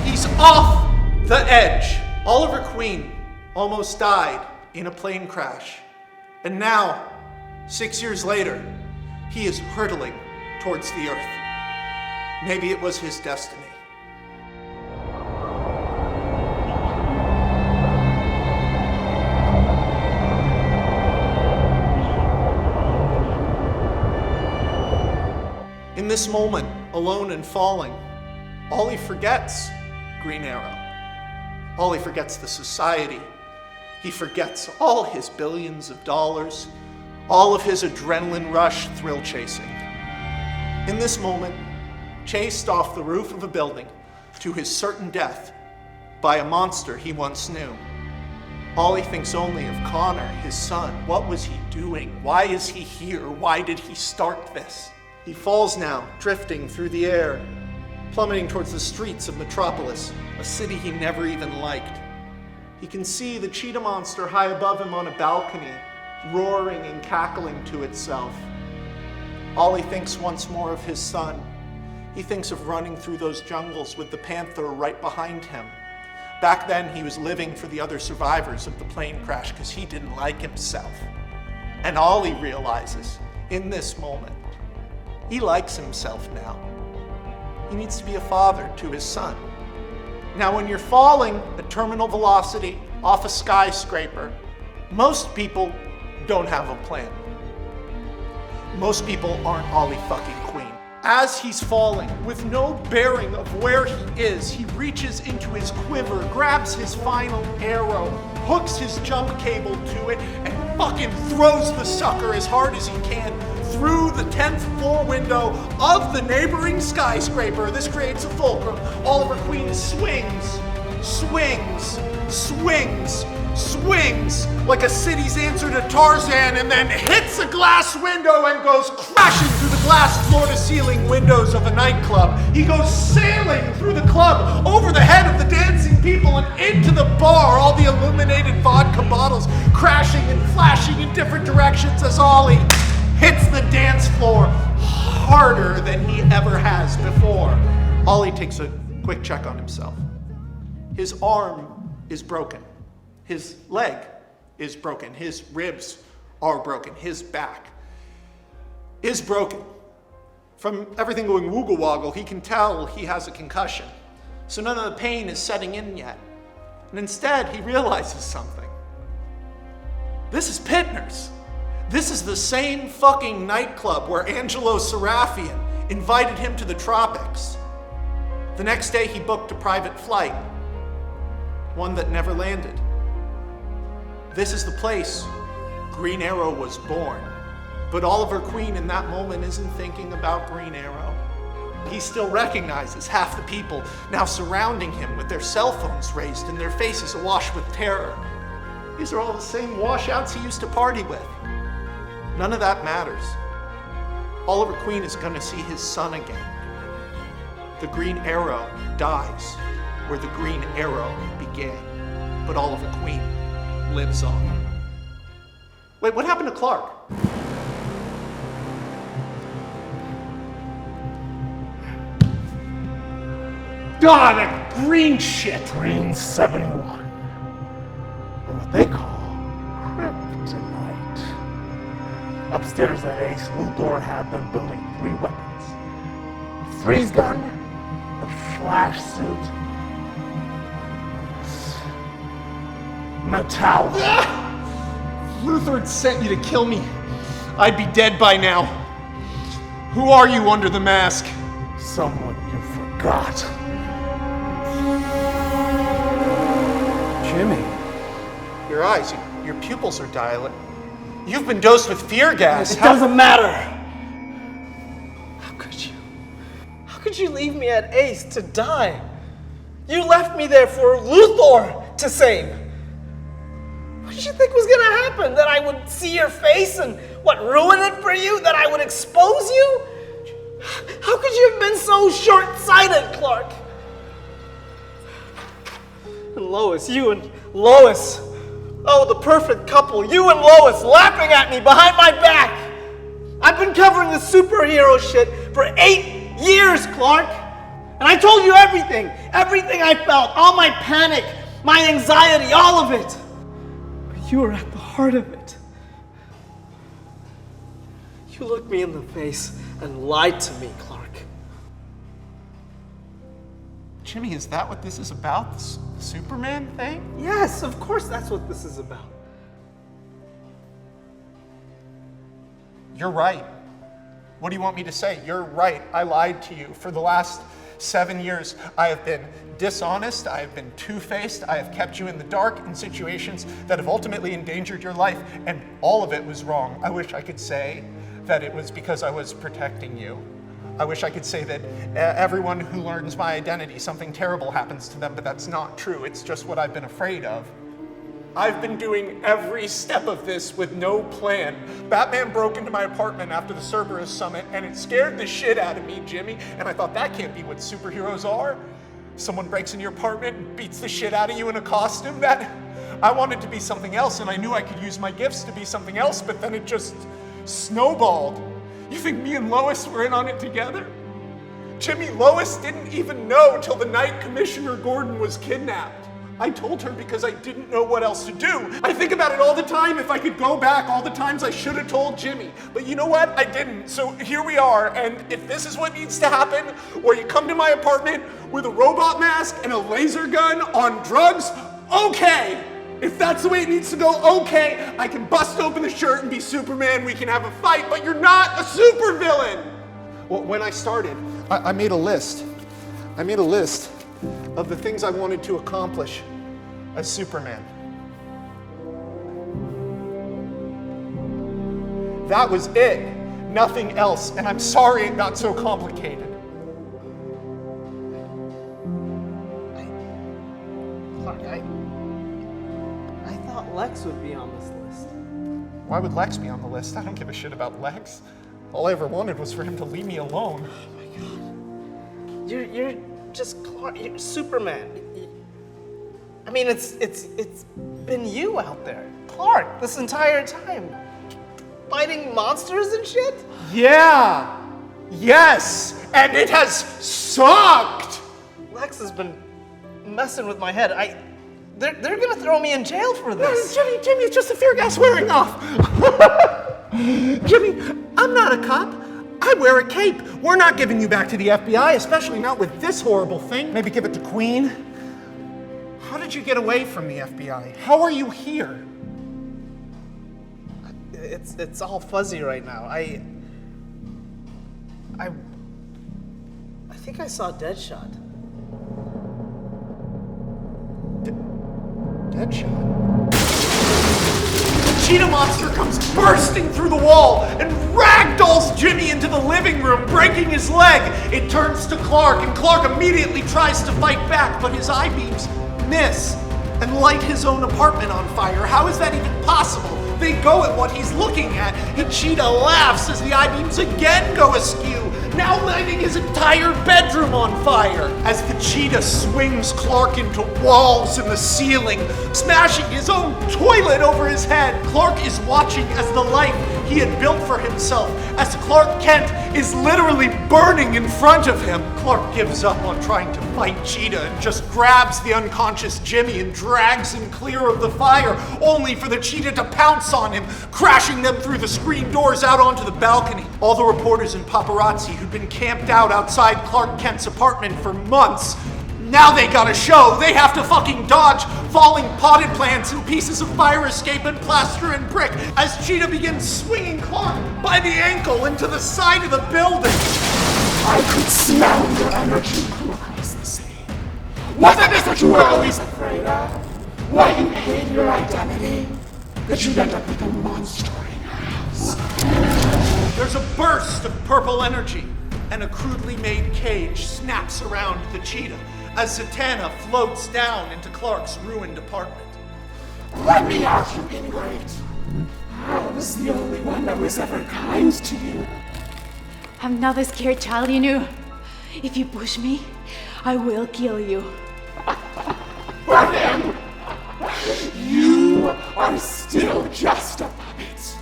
he's off the edge. Oliver Queen almost died in a plane crash. And now, 6 years later, he is hurtling towards the earth. Maybe it was his destiny. In this moment, alone and falling, Ollie forgets Green Arrow. Ollie forgets the society. He forgets all his billions of dollars, all of his adrenaline rush thrill chasing. In this moment, chased off the roof of a building to his certain death by a monster he once knew, Ollie thinks only of Connor, his son. What was he doing? Why is he here? Why did he start this? He falls now, drifting through the air, plummeting towards the streets of Metropolis, a city he never even liked. He can see the cheetah monster high above him on a balcony, roaring and cackling to itself. Ollie thinks once more of his son. He thinks of running through those jungles with the panther right behind him. Back then, he was living for the other survivors of the plane crash because he didn't like himself. And Ollie realizes, in this moment, he likes himself now. He needs to be a father to his son. Now, when you're falling at terminal velocity off a skyscraper, most people don't have a plan. Most people aren't Ollie fucking Queen. As he's falling, with no bearing of where he is, he reaches into his quiver, grabs his final arrow, hooks his jump cable to it, and fucking throws the sucker as hard as he can through the 10th floor window of the neighboring skyscraper. This creates a fulcrum. Oliver Queen swings like a city's answer to Tarzan, and then hits a glass window and goes crashing through the glass floor-to-ceiling windows of a nightclub. He goes sailing through the club, over the head of the dancing people and into the bar, all the illuminated vodka bottles crashing and flashing in different directions as Ollie hits the dance floor harder than he ever has before. Ollie takes a quick check on himself. His arm is broken. His leg is broken. His ribs are broken. His back is broken. From everything going woogle woggle, he can tell he has a concussion. So none of the pain is setting in yet. And instead, he realizes something. This is Pittner's. This is the same fucking nightclub where Angelo Serafian invited him to the tropics. The next day, he booked a private flight, one that never landed. This is the place Green Arrow was born. But Oliver Queen in that moment isn't thinking about Green Arrow. He still recognizes half the people now surrounding him with their cell phones raised and their faces awash with terror. These are all the same washouts he used to party with. None of that matters. Oliver Queen is going to see his son again. The Green Arrow dies where the Green Arrow began. But Oliver Queen lives on. Wait, what happened to Clark? Ah, that green shit! Green 71. Or what they call kryptonite. Upstairs at 𝙗𝙗 had them building 3 weapons. A freeze gun, a flash suit. Metal. Luthor had sent you to kill me. I'd be dead by now. Who are you under the mask? Someone you forgot. Jimmy, your eyes, your pupils are dilated. You've been dosed with fear gas. It doesn't matter. How could you? How could you leave me at Ace to die? You left me there for Luthor to save. What did you think was gonna happen? That I would see your face and ruin it for you? That I would expose you? How could you have been so short-sighted, Clark? And Lois, you and Lois. Oh, the perfect couple. You and Lois laughing at me behind my back. I've been covering the superhero shit for 8 years, Clark. And I told you everything. Everything I felt. All my panic, my anxiety, all of it. But you were at the heart of it. You looked me in the face and lied to me, Clark. Jimmy, is that what this is about? This Superman thing? Yes, of course that's what this is about. You're right. What do you want me to say? You're right. I lied to you. For the last 7 years, I have been dishonest. I have been two-faced. I have kept you in the dark in situations that have ultimately endangered your life. And all of it was wrong. I wish I could say that it was because I was protecting you. I wish I could say that everyone who learns my identity, something terrible happens to them, but that's not true. It's just what I've been afraid of. I've been doing every step of this with no plan. Batman broke into my apartment after the Cerberus summit, and it scared the shit out of me, Jimmy, and I thought that can't be what superheroes are. Someone breaks into your apartment and beats the shit out of you in a costume. I wanted to be something else, and I knew I could use my gifts to be something else, but then it just snowballed. You think me and Lois were in on it together? Jimmy, Lois didn't even know till the night Commissioner Gordon was kidnapped. I told her because I didn't know what else to do. I think about it all the time. If I could go back, all the times I should have told Jimmy. But you know what? I didn't. So here we are. And if this is what needs to happen, where you come to my apartment with a robot mask and a laser gun on drugs, okay. If that's the way it needs to go, okay, I can bust open the shirt and be Superman, we can have a fight, but you're not a supervillain! Well, when I started, I made a list. I made a list of the things I wanted to accomplish as Superman. That was it, nothing else, and I'm sorry it got so complicated. I thought Lex would be on this list. Why would Lex be on the list? I don't give a shit about Lex. All I ever wanted was for him to leave me alone. Oh my God. You're just Clark. You're Superman. I mean, it's been you out there, Clark, this entire time, fighting monsters and shit. Yeah. Yes. And it has sucked. Lex has been messing with my head. They're gonna throw me in jail for this. Jimmy, it's just the fear gas wearing off. Jimmy, I'm not a cop. I wear a cape. We're not giving you back to the FBI, especially not with this horrible thing. Maybe give it to Queen. How did you get away from the FBI? How are you here? It's all fuzzy right now. I think I saw Deadshot. Deadshot? The cheetah monster comes bursting through the wall and ragdolls Jimmy into the living room, breaking his leg. It turns to Clark, and Clark immediately tries to fight back, but his eye beams miss and light his own apartment on fire. How is that even possible? They go at what he's looking at, and Cheetah laughs as the eye beams again go askew, now lighting his entire bedroom on fire. As the cheetah swings Clark into walls in the ceiling, smashing his own toilet over his head, Clark is watching as the life he had built for himself, as Clark Kent is literally burning in front of him. Clark gives up on trying to fight Cheetah and just grabs the unconscious Jimmy and drags him clear of the fire, only for the cheetah to pounce on him, crashing them through the screen doors out onto the balcony. All the reporters and paparazzi who'd been camped out outside Clark Kent's apartment for months Now they got a show. They have to fucking dodge falling potted plants and pieces of fire escape and plaster and brick as Cheetah begins swinging Clark by the ankle into the side of the building. I could smell your energy gloriously. What it is that you were always afraid of? Why you hid your identity? That you'd end up with a monster in your house. There's a burst of purple energy, and a crudely made cage snaps around the cheetah as Zatanna floats down into Clark's ruined apartment. Let me out, you ingrate! I was the only one that was ever kind to you. I'm not a scared child, you know. If you push me, I will kill you. But then, you are still just a puppet.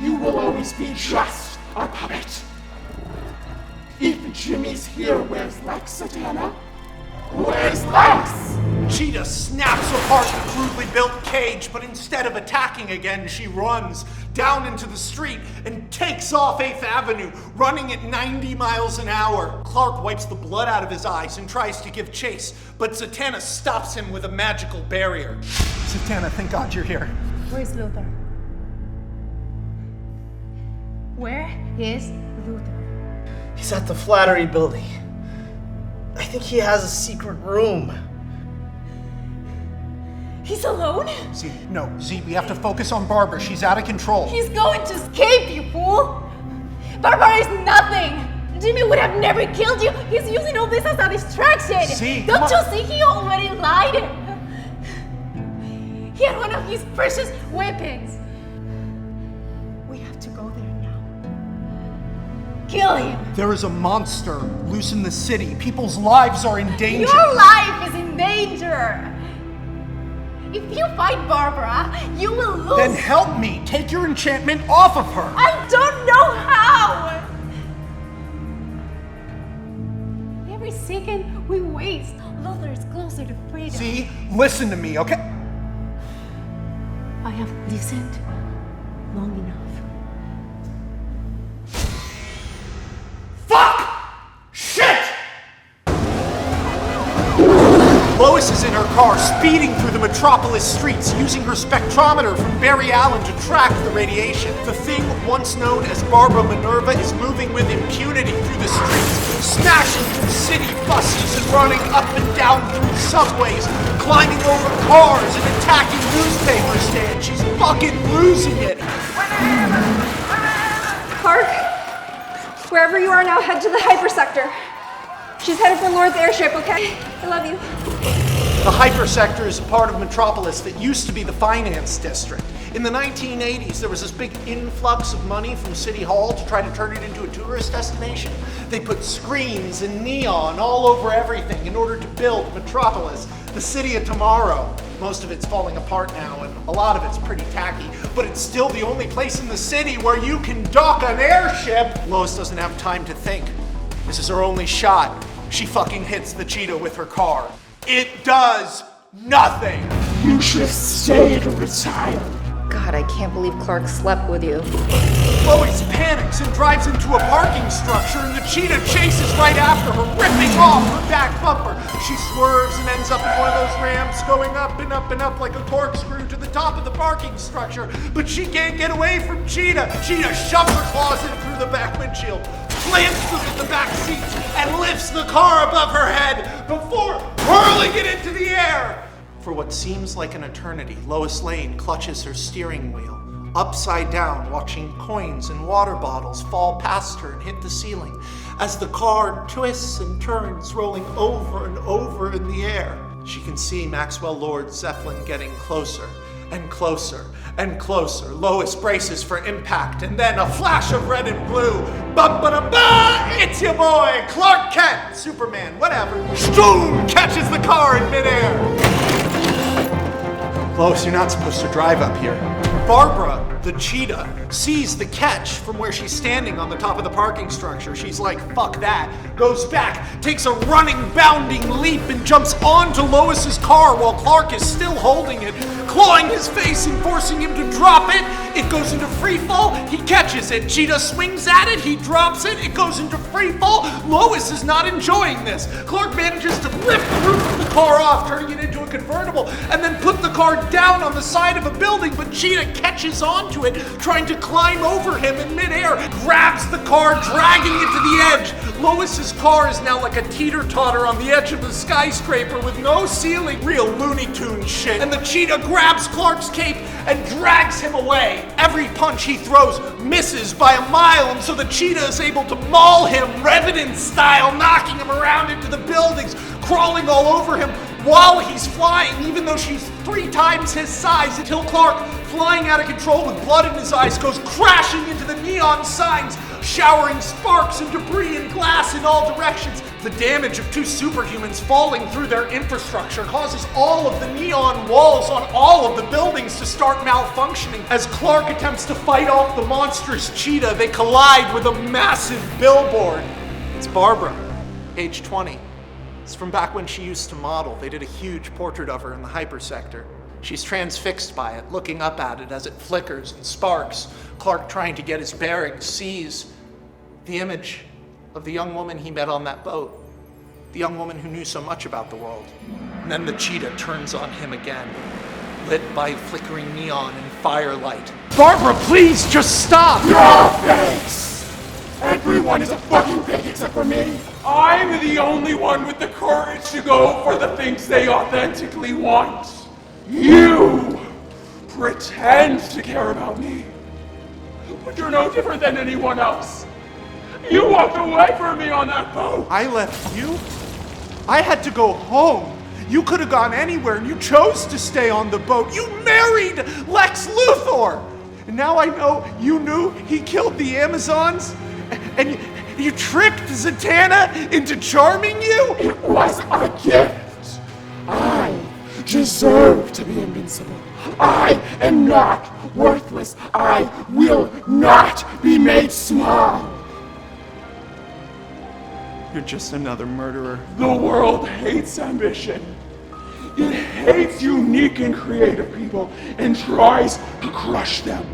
You will always be just a puppet. If Jimmy's here, where's Lex, Zatanna? Where's Lex? Cheetah snaps apart the crudely built cage, but instead of attacking again, she runs down into the street and takes off 8th Avenue, running at 90 miles an hour. Clark wipes the blood out of his eyes and tries to give chase, but Zatanna stops him with a magical barrier. Zatanna, thank God you're here. Where's Luther? Where is Luther? He's at the Flattery Building. I think he has a secret room. He's alone? Z, we have to focus on Barbara. She's out of control. He's going to escape, you fool! Barbara is nothing! Jimmy would have never killed you! He's using all this as a distraction! Z, Don't you see he already lied? He had one of his precious weapons! We have to go there now. Kill him! There is a monster loose in the city. People's lives are in danger. Your life is in danger! If you fight Barbara, you will lose. Then help me. Take your enchantment off of her. I don't know how. Every second we waste, Luther is closer to freedom. See, listen to me, okay? I have listened long enough. Fuck! Shit! Lois is in her car, speeding through the metropolis streets, using her spectrometer from Barry Allen to track the radiation. The thing once known as Barbara Minerva is moving with impunity through the streets, smashing through city buses and running up and down through subways, climbing over cars and attacking newspaper stands. She's fucking losing it. Clark, wherever you are now, head to the hypersector. She's headed for Lord's airship, okay? I love you. The hypersector is a part of Metropolis that used to be the finance district. In the 1980s, there was this big influx of money from City Hall to try to turn it into a tourist destination. They put screens and neon all over everything in order to build Metropolis, the city of tomorrow. Most of it's falling apart now, and a lot of it's pretty tacky, but it's still the only place in the city where you can dock an airship. Lois doesn't have time to think. This is her only shot. She fucking hits the cheetah with her car. It does nothing. You should have stayed retired. God, I can't believe Clark slept with you. Lois panics and drives into a parking structure, and the cheetah chases right after her, ripping off her back bumper. She swerves and ends up in one of those ramps, going up and up and up like a corkscrew to the top of the parking structure. But she can't get away from Cheetah. Cheetah shoves her claws in through the back windshield, plants them in the back seat, and lifts the car above her head before hurling it into the air. For what seems like an eternity, Lois Lane clutches her steering wheel, upside down, watching coins and water bottles fall past her and hit the ceiling, as the car twists and turns, rolling over and over in the air. She can see Maxwell Lord Zeppelin getting closer and closer and closer. Lois braces for impact, and then a flash of red and blue. Ba-ba-da-ba! It's your boy, Clark Kent, Superman, whatever. Boom! Catches the car in midair. Lois, you're not supposed to drive up here. Barbara The cheetah sees the catch from where she's standing on the top of the parking structure. She's like, fuck that. Goes back, takes a running, bounding leap, and jumps onto Lois's car while Clark is still holding it, clawing his face and forcing him to drop it. It goes into free fall. He catches it. Cheetah swings at it. He drops it. It goes into free fall. Lois is not enjoying this. Clark manages to lift the roof of the car off, turning it into a convertible, and then put the car down on the side of a building, but Cheetah catches onto it, trying to climb over him in midair, grabs the car, dragging it to the edge. Lois's car is now like a teeter-totter on the edge of the skyscraper with no ceiling. Real Looney Tunes shit. And the cheetah grabs Clark's cape and drags him away. Every punch he throws misses by a mile, and so the cheetah is able to maul him Revenant style, knocking him around into the buildings, crawling all over him while he's flying, even though she's 3 times his size, until Clark, flying out of control with blood in his eyes, goes crashing into the neon signs, showering sparks and debris and glass in all directions. The damage of 2 superhumans falling through their infrastructure causes all of the neon walls on all of the buildings to start malfunctioning. As Clark attempts to fight off the monstrous cheetah, they collide with a massive billboard. It's Barbara, age 20. It's from back when she used to model. They did a huge portrait of her in the hypersector. She's transfixed by it, looking up at it as it flickers and sparks. Clark, trying to get his bearings, sees the image of the young woman he met on that boat. The young woman who knew so much about the world. And then the cheetah turns on him again, lit by flickering neon and firelight. Barbara, please, just stop! Your face! Everyone is a fucking pig except for me! I'm the only one with the courage to go for the things they authentically want. You pretend to care about me, but you're no different than anyone else. You walked away from me on that boat. I left you? I had to go home. You could have gone anywhere, and you chose to stay on the boat. You married Lex Luthor! And now I know you knew he killed the Amazons, and you tricked Zatanna into charming you? It was a gift. I deserve to be invincible. I am not worthless. I will not be made small. You're just another murderer. The world hates ambition. It hates unique and creative people and tries to crush them.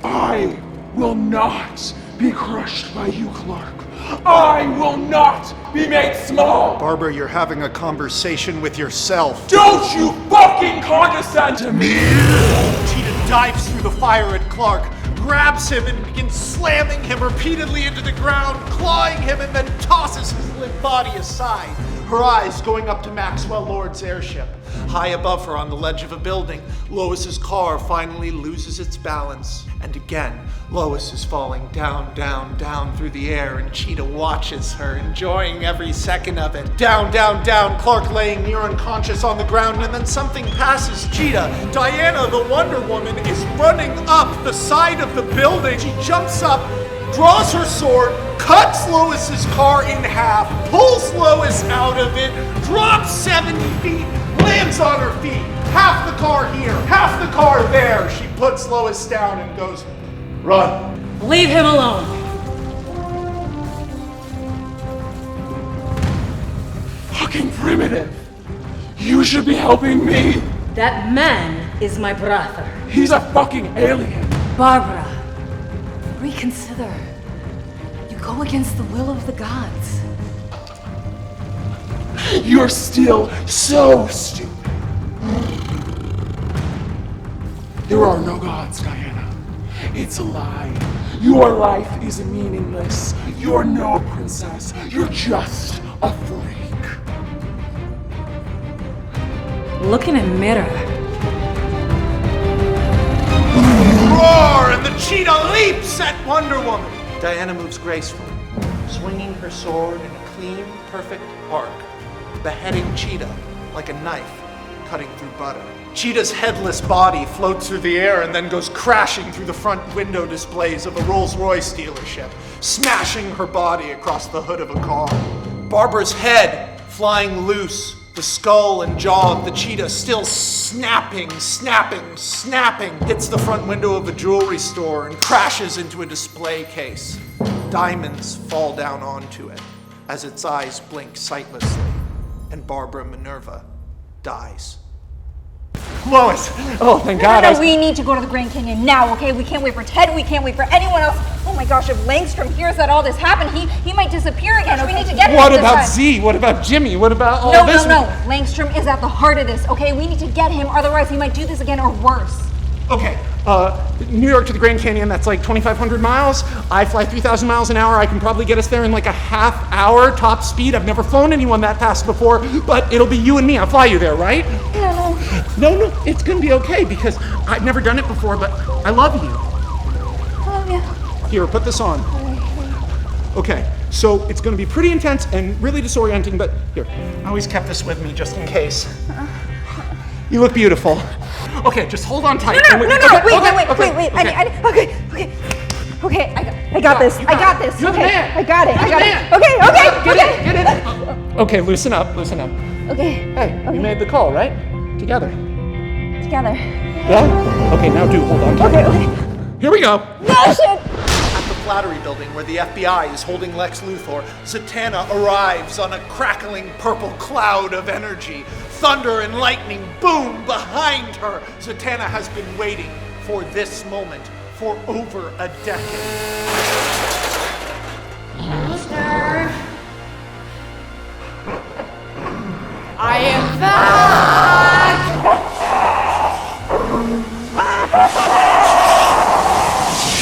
I will not be crushed by you, Clark. I will not be made small. Barbara, you're having a conversation with yourself. Don't you fucking condescend to me! Cheetah dives through the fire at Clark, grabs him and begins slamming him repeatedly into the ground, clawing him, and then tosses his limp body aside. Her eyes going up to Maxwell Lord's airship. High above her on the ledge of a building, Lois's car finally loses its balance. And again, Lois is falling down, down, down through the air, and Cheetah watches her, enjoying every second of it. Down, down, down, Clark laying near unconscious on the ground, and then something passes Cheetah. Diana, the Wonder Woman, is running up the side of the building. She jumps up, draws her sword, cuts Lois's car in half, pulls Lois out of it, drops 70 feet, lands on her feet. Half the car here, half the car there. She puts Lois down and goes, run. Leave him alone. Fucking primitive. You should be helping me. That man is my brother. He's a fucking alien. Barbara, reconsider. You go against the will of the gods. You're still so stupid. There are no gods, Diana. It's a lie. Your life is meaningless. You're no princess. You're just a freak. Look in a mirror. Roar, and the cheetah leaps at Wonder Woman. Diana moves gracefully, swinging her sword in a clean, perfect arc, beheading Cheetah like a knife cutting through butter. Cheetah's headless body floats through the air and then goes crashing through the front window displays of a Rolls-Royce dealership, smashing her body across the hood of a car. Barbara's head, flying loose, The skull and jaw of the cheetah still snapping, hits the front window of a jewelry store and crashes into a display case. Diamonds fall down onto it as its eyes blink sightlessly, and Barbara Minerva dies. Lois! Oh, thank God. No, we need to go to the Grand Canyon now, okay? We can't wait for Ted, we can't wait for anyone else. Oh my gosh, if Langstrom hears that all this happened, he might disappear again. We need to get him What this about time. Z? What about Jimmy? What about all this? No. Langstrom is at the heart of this, okay? We need to get him, otherwise he might do this again or worse. Okay, New York to the Grand Canyon, that's like 2,500 miles. I fly 3,000 miles an hour. I can probably get us there in like a half hour top speed. I've never flown anyone that fast before, but it'll be you and me. I'll fly you there, right? No, it's gonna be okay because I've never done it before, but I love you. I love you. Here, put this on. Okay, so it's gonna be pretty intense and really disorienting, but here, I always kept this with me just in case. You look beautiful. Okay, just hold on tight. No, wait. Okay, I got this. You're the man. I got it. Get it. Okay, loosen up. Okay. Hey, we made the call, right? Together. Yeah? Okay, now hold on tight. Okay. Here we go. No, shit! At the Flattery Building, where the FBI is holding Lex Luthor, Zatanna arrives on a crackling purple cloud of energy. Thunder and lightning boom behind her. Zatanna has been waiting for this moment for over a decade. Luthor! I am back!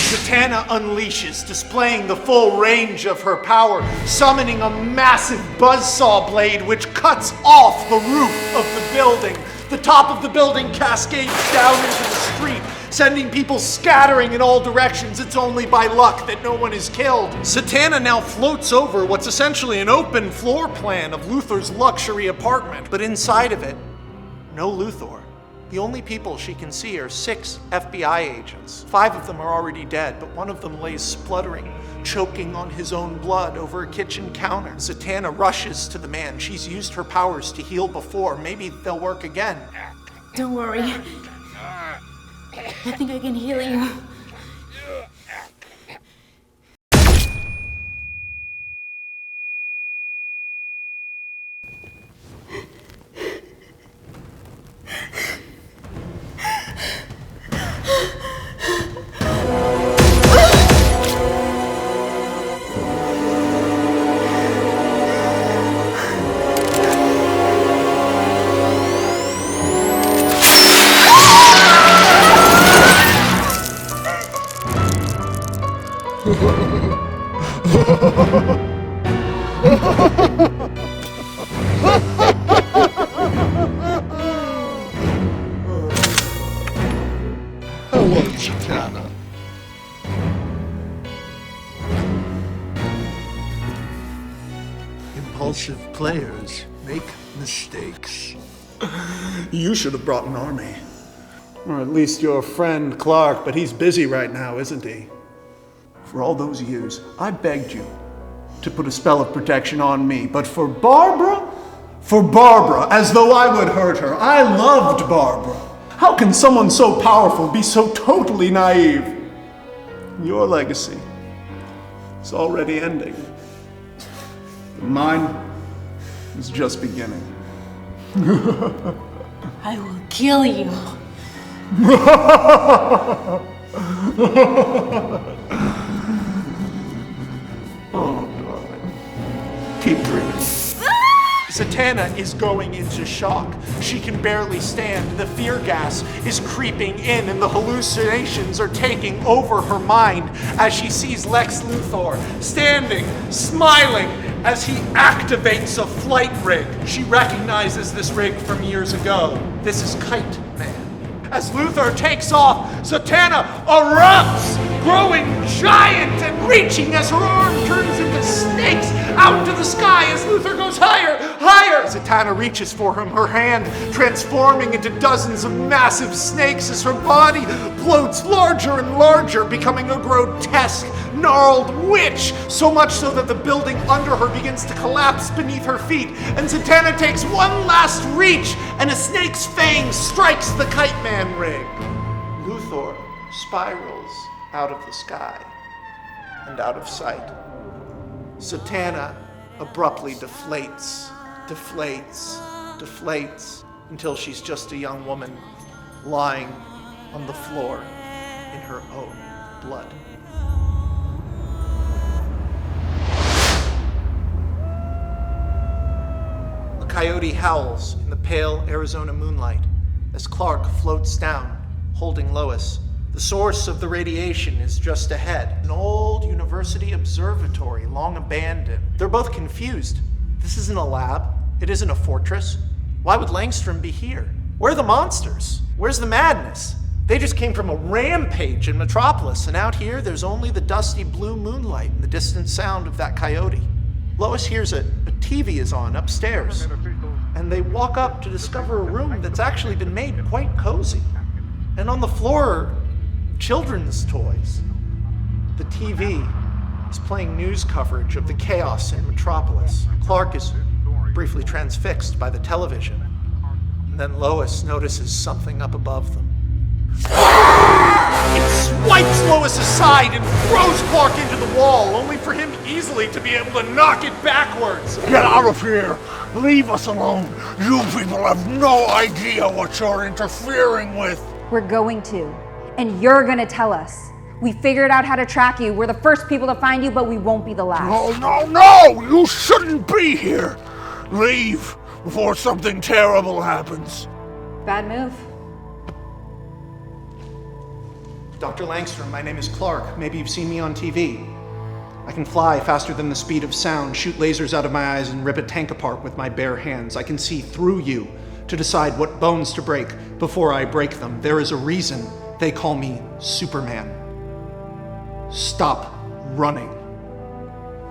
Zatanna unleashes, displaying the full range of her power, summoning a massive buzzsaw blade which cuts off the roof of the building. The top of the building cascades down into the street, sending people scattering in all directions. It's only by luck that no one is killed. Zatanna now floats over what's essentially an open floor plan of Luthor's luxury apartment, but inside of it, no Luthor. The only people she can see are 6 FBI agents. 5 of them are already dead, but one of them lays spluttering, choking on his own blood over a kitchen counter. Zatanna rushes to the man. She's used her powers to heal before. Maybe they'll work again. Don't worry. I think I can heal you. Hello, Zatanna. Impulsive players make mistakes. You should have brought an army. Or at least your friend Clark, but he's busy right now, isn't he? For all those years, I begged you to put a spell of protection on me, but for Barbara, as though I would hurt her. I loved Barbara. How can someone so powerful be so totally naive? Your legacy is already ending. But mine is just beginning. I will kill you. Oh, darling. Keep dreaming. Zatanna is going into shock. She can barely stand. The fear gas is creeping in and the hallucinations are taking over her mind as she sees Lex Luthor standing, smiling as he activates a flight rig. She recognizes this rig from years ago. This is Kite Man. As Luthor takes off, Zatanna erupts, growing giant and reaching as her arm turns into snakes out to the sky as Luthor goes higher, higher. Zatanna reaches for him, her hand transforming into dozens of massive snakes as her body bloats larger and larger, becoming a grotesque, gnarled witch, so much so that the building under her begins to collapse beneath her feet, and Zatanna takes one last reach, and a snake's fang strikes the Kite Man rig. Luthor spirals out of the sky and out of sight. Zatanna abruptly deflates, until she's just a young woman lying on the floor in her own blood. A coyote howls in the pale Arizona moonlight as Clark floats down, holding Lois. The source of the radiation is just ahead, an old university observatory, long abandoned. They're both confused. This isn't a lab. It isn't a fortress. Why would Langstrom be here? Where are the monsters? Where's the madness? They just came from a rampage in Metropolis, and out here there's only the dusty blue moonlight and the distant sound of that coyote. Lois hears a TV is on upstairs, and they walk up to discover a room that's actually been made quite cozy. And on the floor, children's toys. The TV is playing news coverage of the chaos in Metropolis. Clark is briefly transfixed by the television. And then Lois notices something up above them. It swipes Lois aside and throws Clark into the wall, only for him easily to be able to knock it backwards. Get out of here! Leave us alone! You people have no idea what you're interfering with! We're going to. And you're gonna tell us. We figured out how to track you. We're the first people to find you, but we won't be the last. No! You shouldn't be here! Leave before something terrible happens. Bad move. Dr. Langstrom, my name is Clark. Maybe you've seen me on TV. I can fly faster than the speed of sound, shoot lasers out of my eyes, and rip a tank apart with my bare hands. I can see through you to decide what bones to break before I break them. There is a reason they call me Superman. Stop running.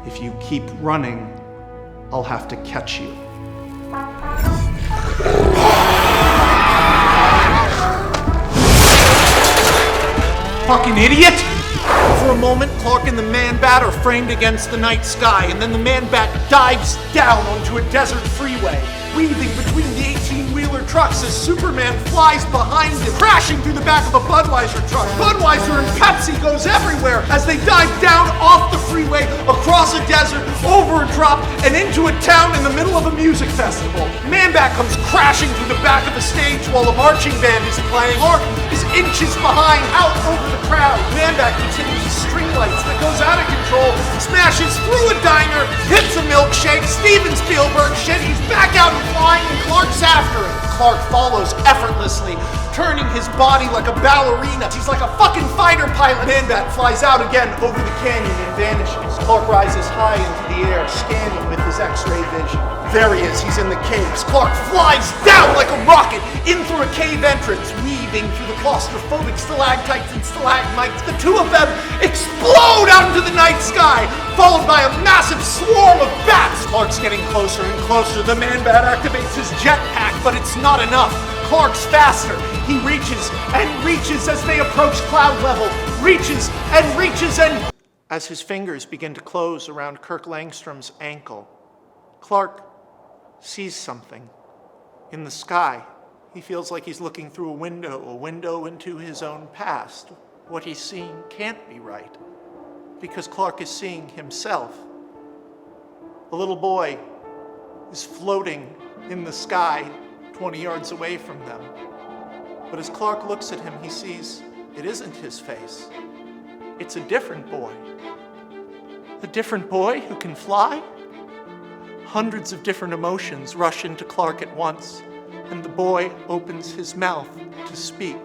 If you keep running, I'll have to catch you. Fucking idiot! For a moment, Clark and the Man-Bat are framed against the night sky, and then the Man-Bat dives down onto a desert freeway, weaving between the 18-wheeler trucks as Superman flies behind him, crashing through the back of a Budweiser truck. Budweiser and Pepsi goes everywhere as they dive down off the freeway, across a desert, over a drop, and into a town in the middle of a music festival. Man-Bat comes crashing through the back of the stage while a marching band is playing. Clark is inches behind, out over the crowd. Man-Bat continues to string lights that goes out of control, smashes through a diner, hits a milkshake. Steven Spielberg shit, he's back out and flying, and Clark's after him. Clark follows effortlessly, turning his body like a ballerina. He's like a fucking fighter pilot. Man-Bat flies out again over the canyon and vanishes. Clark rises high into the air, scanning with his X-ray vision. There he is, he's in the caves. Clark flies down like a rocket, in through a cave entrance, weaving through the claustrophobic stalactites and stalagmites. The two of them explode out into the night sky, followed by a massive swarm of bats. Clark's getting closer and closer. The Man-Bat activates his jetpack, but it's not enough. Clark's faster. He reaches and reaches as they approach cloud level. Reaches and reaches and... As his fingers begin to close around Kirk Langstrom's ankle, Clark sees something in the sky. He feels like he's looking through a window into his own past. What he's seeing can't be right, because Clark is seeing himself. A little boy is floating in the sky 20 yards away from them. But as Clark looks at him, he sees it isn't his face. It's a different boy. A different boy who can fly? Hundreds of different emotions rush into Clark at once, and the boy opens his mouth to speak.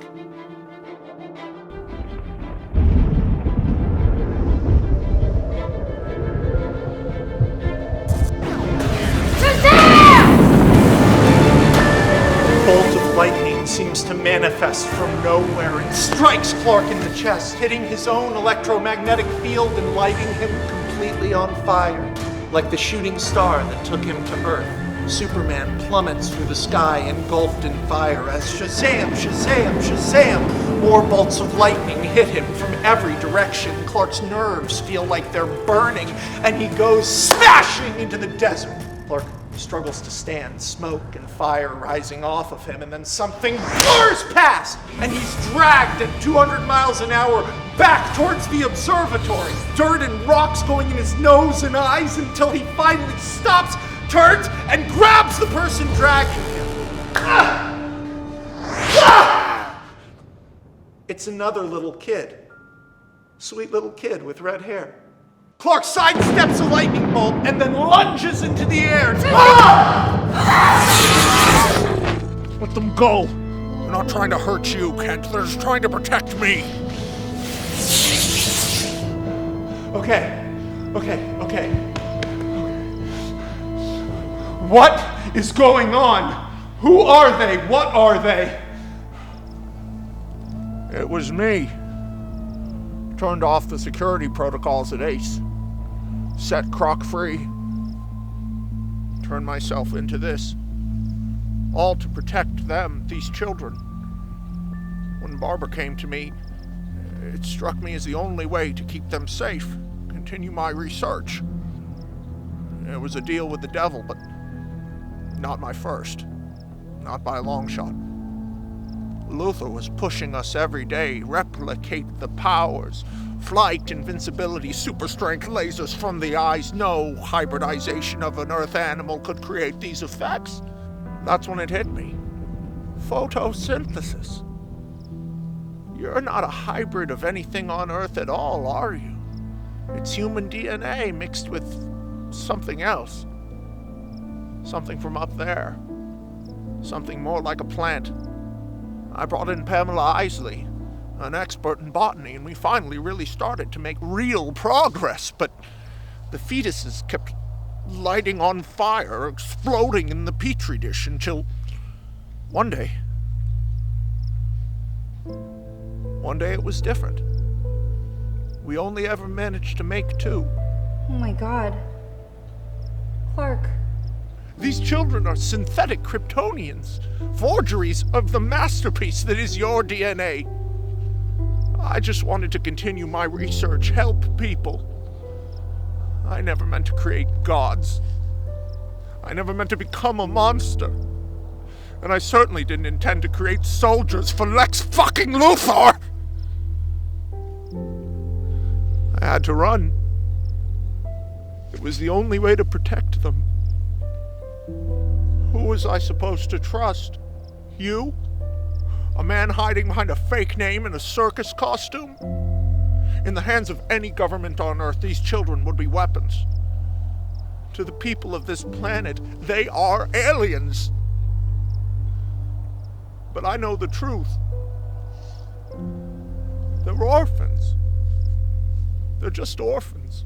A bolt of lightning seems to manifest from nowhere and strikes Clark in the chest, hitting his own electromagnetic field and lighting him completely on fire, like the shooting star that took him to Earth. Superman plummets through the sky, engulfed in fire, as Shazam, Shazam, Shazam! More bolts of lightning hit him from every direction. Clark's nerves feel like they're burning, and he goes smashing into the desert. Clark struggles to stand, smoke and fire rising off of him, and then something blurs past, and he's dragged at 200 miles an hour back towards the observatory. Dirt and rocks going in his nose and eyes until he finally stops, turns, and grabs the person dragging him. It's another little kid. Sweet little kid with red hair. Clark sidesteps a lightning bolt and then lunges into the air. Let them go. They're not trying to hurt you, Kent. They're just trying to protect me. Okay. What is going on? Who are they? What are they? It was me. Turned off the security protocols at Ace. Set Croc free. Turned myself into this. All to protect them, these children. When Barbara came to me, it struck me as the only way to keep them safe, continue my research. It was a deal with the devil, but not my first. Not by a long shot. Luthor was pushing us every day, replicate the powers. Flight, invincibility, super strength, lasers from the eyes. No hybridization of an Earth animal could create these effects. That's when it hit me. Photosynthesis. You're not a hybrid of anything on Earth at all, are you? It's human DNA mixed with something else. Something from up there. Something more like a plant. I brought in Pamela Isley, an expert in botany, and we finally really started to make real progress, but the fetuses kept lighting on fire, exploding in the petri dish until one day it was different. We only ever managed to make 2. Oh my God. Clark. These children are synthetic Kryptonians, forgeries of the masterpiece that is your DNA. I just wanted to continue my research, help people. I never meant to create gods. I never meant to become a monster. And I certainly didn't intend to create soldiers for Lex fucking Luthor! I had to run. It was the only way to protect them. Who was I supposed to trust? You? A man hiding behind a fake name in a circus costume? In the hands of any government on Earth, these children would be weapons. To the people of this planet, they are aliens. But I know the truth. They're orphans. They're just orphans.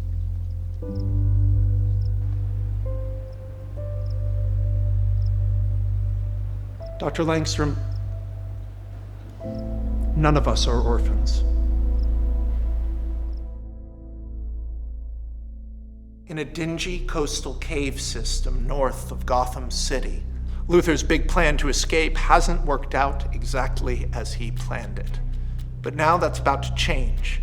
Dr. Langstrom, none of us are orphans. In a dingy coastal cave system north of Gotham City, Luthor's big plan to escape hasn't worked out exactly as he planned it. But now that's about to change.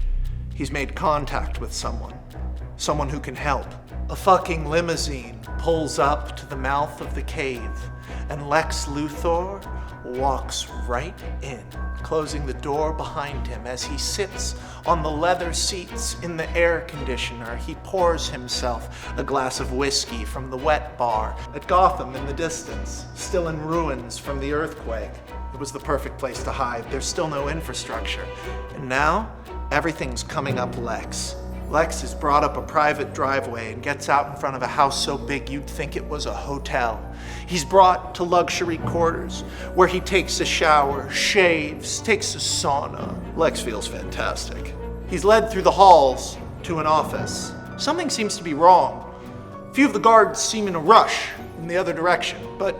He's made contact with someone who can help. A fucking limousine pulls up to the mouth of the cave, and Lex Luthor walks right in, closing the door behind him. As he sits on the leather seats in the air conditioner, he pours himself a glass of whiskey from the wet bar. At Gotham in the distance, still in ruins from the earthquake, it was the perfect place to hide. There's still no infrastructure. And now, everything's coming up Lex. Lex has brought up a private driveway and gets out in front of a house so big you'd think it was a hotel. He's brought to luxury quarters where he takes a shower, shaves, takes a sauna. Lex feels fantastic. He's led through the halls to an office. Something seems to be wrong. A few of the guards seem in a rush in the other direction, but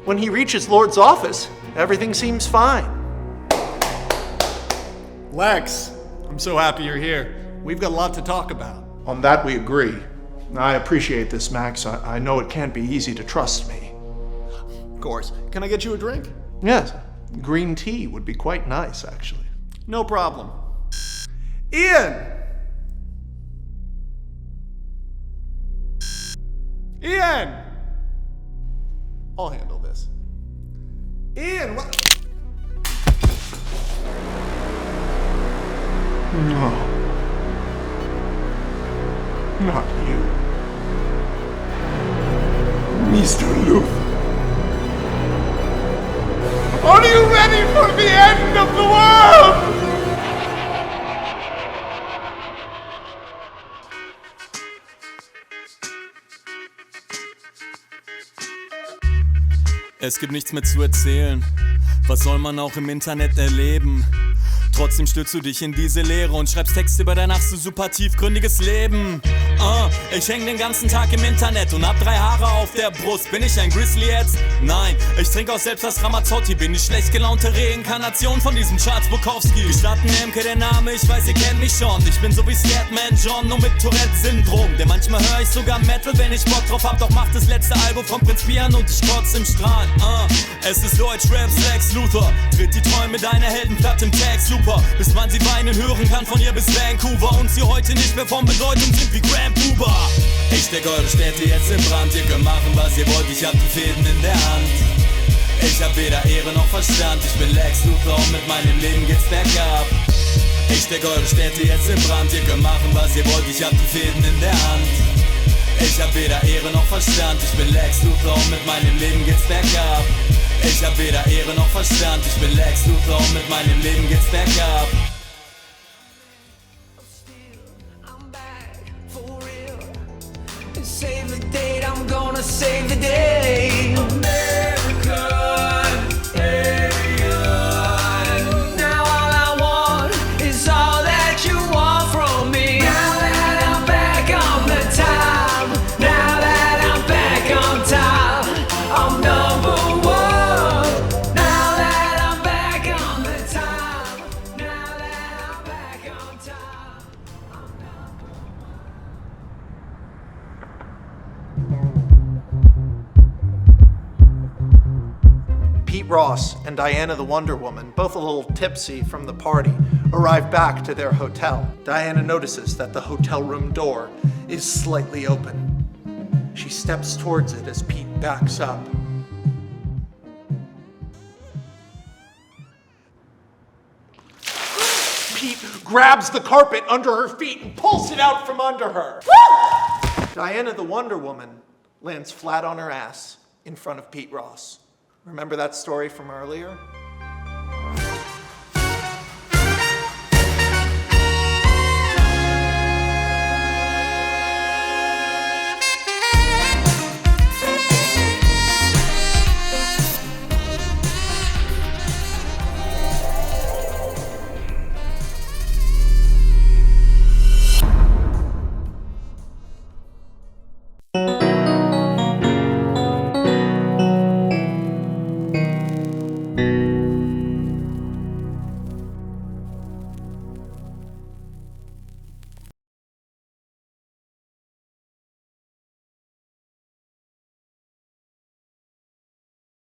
when he reaches Lord's office, everything seems fine. Lex, I'm so happy you're here. We've got a lot to talk about. On that we agree. I appreciate this, Max. I know it can't be easy to trust me. course. Can I get you a drink? Yes, green tea would be quite nice, actually. No problem. Ian! Ian! I'll handle this. Ian, what? No. Not you. Mr. Luther. Are you ready for the end of the world? Es gibt nichts mehr zu erzählen. Was soll man auch im Internet erleben? Trotzdem stürzt du dich in diese Leere und schreibst Texte über dein ach so super tiefgründiges Leben. Ich häng den ganzen Tag im Internet und hab 3 Haare auf der Brust. Bin ich ein Grizzly jetzt? Nein, ich trinke auch selbst das Ramazzotti. Bin die schlecht gelaunte Reinkarnation von diesem 𝙁𝙡𝙖𝙨. Gestatten 𝙁𝙝𝙚 der Name, ich weiß, ihr kennt mich schon. Ich bin so wie Scatman John, nur mit Tourette-Syndrom. Denn manchmal höre ich sogar Metal, wenn ich Bock drauf hab. Doch macht das letzte Album vom Prinz Pi an und ich kotz im Strahl. Es ist Deutschrap, 𝐿𝑒x_Luthor. Tritt die Träume deiner Heldenplatte im Tag super. Bis man sie weinen hören kann, von hier bis Vancouver. Und sie heute nicht mehr von Bedeutung sind wie Grand Puba. Ich steck eure Städte jetzt in Brand. Ihr könnt machen, was ihr wollt, ich hab die Fäden in der Hand. Ich hab weder Ehre noch Verstand. Ich bin 𝐿𝑒x_Luthor und mit meinem Leben geht's bergab. Ich steck eure Städte jetzt in Brand. Ihr könnt machen, was ihr wollt, ich hab die Fäden in der Hand. Ich hab weder Ehre noch Verstand. Ich bin 𝐿𝑒x_Luthor und mit meinem Leben geht's bergab. Ich hab weder Ehre noch Verstand. Ich bin 𝐿𝑒x_Luthor und mit meinem Leben geht's bergab. Save the date, I'm gonna save the day. America, alien. Now all I want is all that you want from me. Now that I'm back on the top, now that I'm back on top, I'm number one. Now that I'm back on the top, now that I'm back on top. Pete Ross and Diana the Wonder Woman, both a little tipsy from the party, arrive back to their hotel. Diana notices that the hotel room door is slightly open. She steps towards it as Pete backs up. Pete grabs the carpet under her feet and pulls it out from under her. Diana the Wonder Woman lands flat on her ass in front of Pete Ross. Remember that story from earlier?